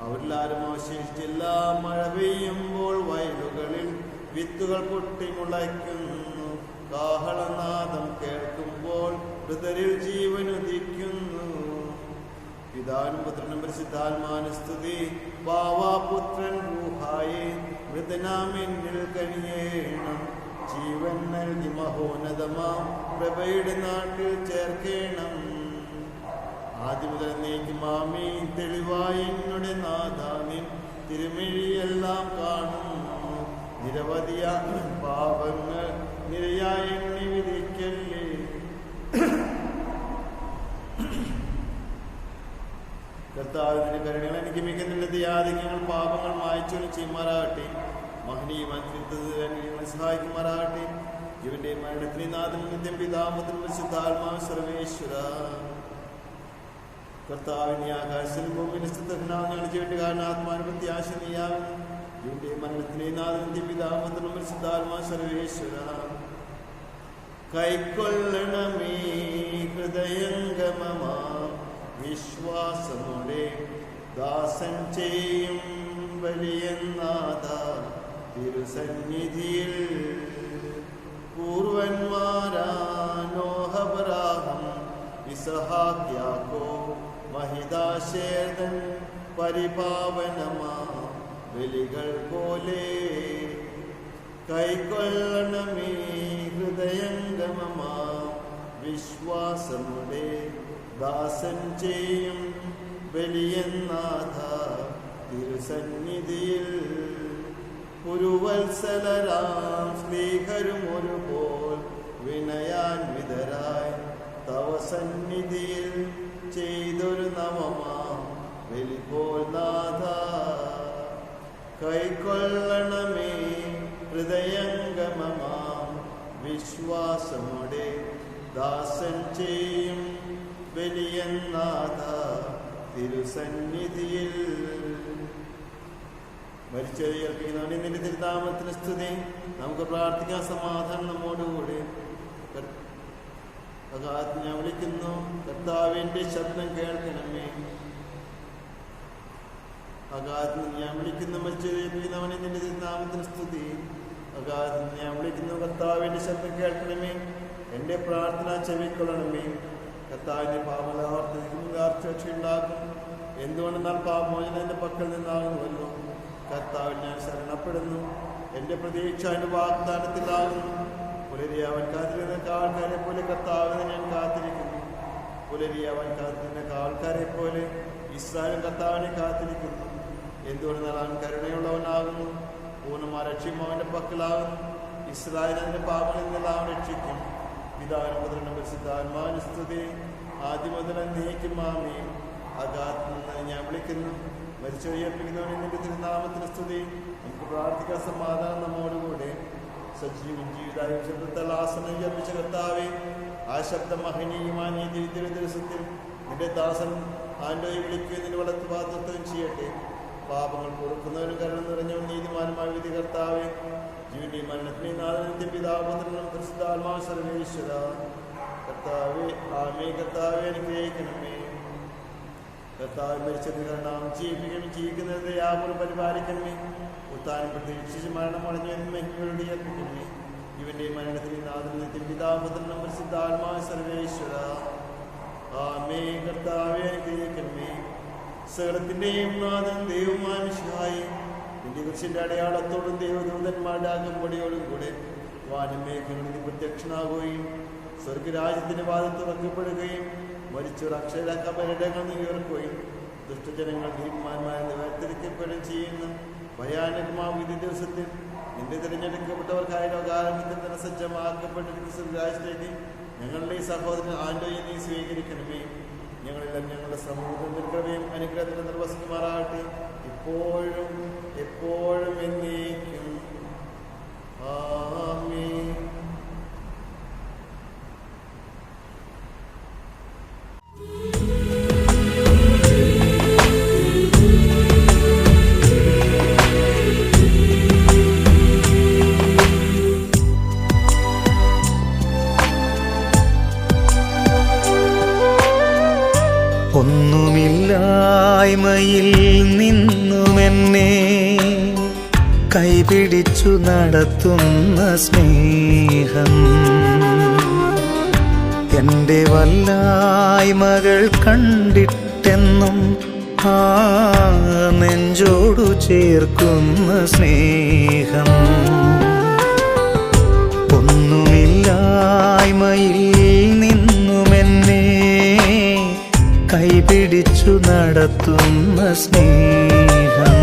അവരിലാരും അവശേഷിച്ചില്ല. മഴ പെയ്യുമ്പോൾ വയലുകളിൽ വിത്തുകൾ പൊട്ടിമുളയ്ക്കുന്നു. കാഹളനാദം കേൾക്കുമ്പോൾ മൃതരിൽ ജീവനുദിക്കുന്നു. പിതാവിനും പുത്രനും പരിശുദ്ധാത്മാവിനും സ്തുതി. ബാവാപുത്രൻ റൂഹായേ, മൃതനാം എന്നിൽ കനിയേണം. ജീവൻ നൽകി മഹോന്നതമാം പ്രഭയുടെ നാട്ടിൽ ചേർക്കേണം. ആദ്യം മുതൽ നീക്കുമാമീ തെളിവായി എന്നുടെ നാഥാനിൻ തിരുമിഴിയെല്ലാം കാണുന്നു. നിരവധിയ പാപങ്ങൾ നിരയായി എണ്ണി വിധിക്കല്ലേ. കർത്താവിന്റെ കരുണകൾ എനിക്ക് മികുന്നില്ലത് യാതൊരു പാപങ്ങൾ മായ്ച്ചു ചെയ്യുമാറാകട്ടെ. മഹനീയങ്ങളെ സഹായിക്കുമാറാകട്ടെ. ഇവന്റെ മരണത്തിന് നാഥൻ നിത്യം പിതാമത്തിനും പരിശുദ്ധാത്മാവ് സർവേശ്വര. കർത്താവിന്റെ ആകാശത്തിലും ഭൂമിയിലും ഞങ്ങൾ ജീവന്റെ ആത്മാവിന് പ്രത്യാശ നീയാകും. ഇവന്റെ മരണത്തിന് നാഥൻ നിത്യം പിതാമത്തിനും പരിശുദ്ധാത്മാവ് സർവേശ്വര. കൈക്കൊള്ളണമേ ഹൃദയംഗമമാ വിശ്വാസമുടെ ദാസൻ ചെയ്യും വലിയ നാഥ തിരുസന്നിധിയിൽ. പൂർവന്മാരാനോഹബ്രാഹം ഇസഹാക്ക് യാക്കോബ് മഹിതാശേർദൻ പരിപാവനമാ ബലികൾ പോലെ കൈക്കൊള്ളണമേ ഹൃദയംഗമമാ വിശ്വാസമുടെ ദാസൻ ചെയ്യും വലിയ നാഥ തിരുസന്നിധിയിൽ. പുരുവത്സലരാം സ്നേഹരും ഒരുപോൽ വിനയാൻവിതരായി തവ സന്നിധിയിൽ ചെയ്തൊരു നവമാം വെലിപോൽ നാഥ. കൈക്കൊള്ളണമേ ഹൃദയംഗമമാം വിശ്വാസമുടെ ദാസൻ ചെയ്യും വലിയ നാഥ തിരുസന്നിധിയിൽ. മരിച്ചേൽപ്പിക്കുന്നവനെ നിന്റെ തിരുനാമത്തിന് സ്തുതി. നമുക്ക് പ്രാർത്ഥിക്കാൻ സമാധാനം നമ്മോടുകൂടി. ഞാൻ വിളിക്കുന്നു, കർത്താവിന്റെ ശബ്ദം കേൾക്കണമേ. ഞാൻ വിളിക്കുന്നു, മരിച്ചേൽപ്പിക്കുന്നവനെ നിന്റെ തിരുനാമത്തിന് സ്തുതി. ഞാൻ വിളിക്കുന്നു, കർത്താവിന്റെ ശബ്ദം കേൾക്കണമേ. എന്റെ പ്രാർത്ഥന ചെവിക്കൊള്ളണമേ. കർത്താവിന്റെ പാപലാവർത്തിണ്ടാക്കും. എന്തുകൊണ്ടെന്നാൽ പാപമോചനം എന്റെ പക്കൽ നിന്നാകുന്നുവല്ലോ. കർത്താവിൽ ഞാൻ ശരണപ്പെടുന്നു. എന്റെ പ്രതീക്ഷ എന്റെ വാഗ്ദാനത്തിലാകുന്നു. പുലരി അവൻ കാത്തിരുന്ന കാവൽക്കാരെ പോലെ കർത്താവിനെ ഞാൻ കാത്തിരിക്കുന്നു. പുലരി അവൻ കാത്തിരുന്ന കാവൽക്കാരെ പോലെ ഇസ്രായേൽ കർത്താവിനെ കാത്തിരിക്കുന്നു. എന്തുകൊണ്ടെന്നാൽ അവൻ കരുണയുള്ളവനാകുന്നു. പൂർണ്ണമായ രക്ഷയും അവന്റെ പക്കലാകുന്നു. ഇസ്രായേൽ അതിന്റെ പാപങ്ങളിൽ നിന്നെല്ലാം അവൻ രക്ഷിക്കും. പിതാവിനും പുത്രനും പരിശുദ്ധാത്മാവിന് സ്തുതി. ആദ്യം മുതൽ നീക്കും ആമേൻ. അഗാധത്തിൽ നിന്ന് ഞാൻ വിളിക്കുന്നു, മരിച്ചുയർപ്പിക്കുന്നവനെ നിന്റെ തിരുനാമത്തിന് സ്തുതി. നമുക്ക് പ്രാർത്ഥിക്കാൻ സമാധാനം നമ്മോടുകൂടെ. സജീവൻ ജീവിതായ ശബ്ദത്താൽ ആസനം ജപിച്ച കർത്താവേ, ആ ശബ്ദം മഹനീയമായ നീതി ദിവസത്തിൽ നിന്റെ ദാസൻ ആൻഡോയെ വിളിക്കുകയും നിന്റെ വളർത്തു പാത്രത്വം ചെയ്യട്ടെ. പാപങ്ങൾ കൊടുക്കുന്നവരും കരുണ നിറഞ്ഞവൻ നീതിമാനുമായ വിധി കർത്താവേ, ജീവന്റെ മരണത്തിന് നാഥന്റെ പിതാപുത്രനും പരിശുദ്ധാത്മാവ് സർവേശ്വര. കർത്താവേ ആമേ. കർത്താവെ അനുഗ്രഹിക്കണമേ. കർത്താവ് മരിച്ചത് കരണം ജീവിക്കുകയും ജീവിക്കുന്നത് യാതൊരു പരിപാലിക്കണമേ. ഉത്താനം പ്രതീക്ഷിച്ച് മരണം അടഞ്ഞു മഹിമകളുടെ ഏൽപ്പിക്കണമേ. ഇവന്റെ മരണത്തിന് നാഥന്റെ പിതാപുത്രനും പരിശുദ്ധാത്മാവ് സർവേശ്വര. ആമേ. കർത്താവെ അനുഗ്രഹിക്കണമേ. സകലത്തിന്റെയും നാഥൻ ദൈവമായ മിശിഹായേ, നിന്റെ കുരിശിന്റെ അടയാളത്തോടും ദൈവദൂതന്മാരുടെ അകമ്പടിയോടും കൂടെ വാനമേഘങ്ങളിൽ പ്രത്യക്ഷനാകുകയും സ്വർഗരാജ്യത്തിന്റെ വാതിൽ തുറക്കപ്പെടുകയും മരിച്ചവർ അക്ഷരക്കപരിടങ്ങൾ ഉയർക്കുകയും ദുഷ്ടജനങ്ങൾ നീതിമാന്മാരെന്ന് വേർതിരിക്കപ്പെടുകയും ചെയ്യുന്ന ഭയാനകമായ വിധി ദിവസത്തിൽ നിന്റെ തിരഞ്ഞെടുക്കപ്പെട്ടവർക്കായ ലോകാരംഭത്തിൽ തന്നെ സജ്ജമാക്കപ്പെട്ടിരിക്കുന്ന സ്വർഗരാജ്യത്തേക്ക് ഞങ്ങളുടെ ഈ സഹോദരൻ ആൻഡോയെ നീ സ്വീകരിക്കണമേ. ഞങ്ങളെല്ലാം ഞങ്ങളുടെ സമൂഹത്തിൽ കൃപയും അനുഗ്രഹത്തിന് നിർവസിക്കുമാറാകട്ടെ, ഇപ്പോഴും എപ്പോഴും എന്നേക്കും. ആമേൻ. ഒന്നുമില്ലായ്മയിൽ നിന്നുമെന്നെ കൈപിടിച്ചു നടത്തുന്ന സ്നേഹം, എൻ്റെ വല്ലായ്മകൾ കണ്ടിട്ടെന്നും ആ നെഞ്ചോടു ചേർക്കുന്ന സ്നേഹം, നടത്തുന്ന സ്നേഹം.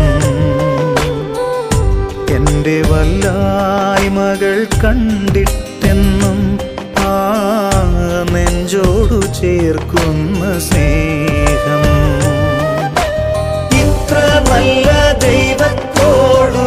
എൻ്റെ വല്ലായ്മകൾ കണ്ടിട്ടെന്നും ആ നെഞ്ചോടു ചേർക്കുന്ന സ്നേഹം. ഇത്ര നല്ല ദൈവത്തോടു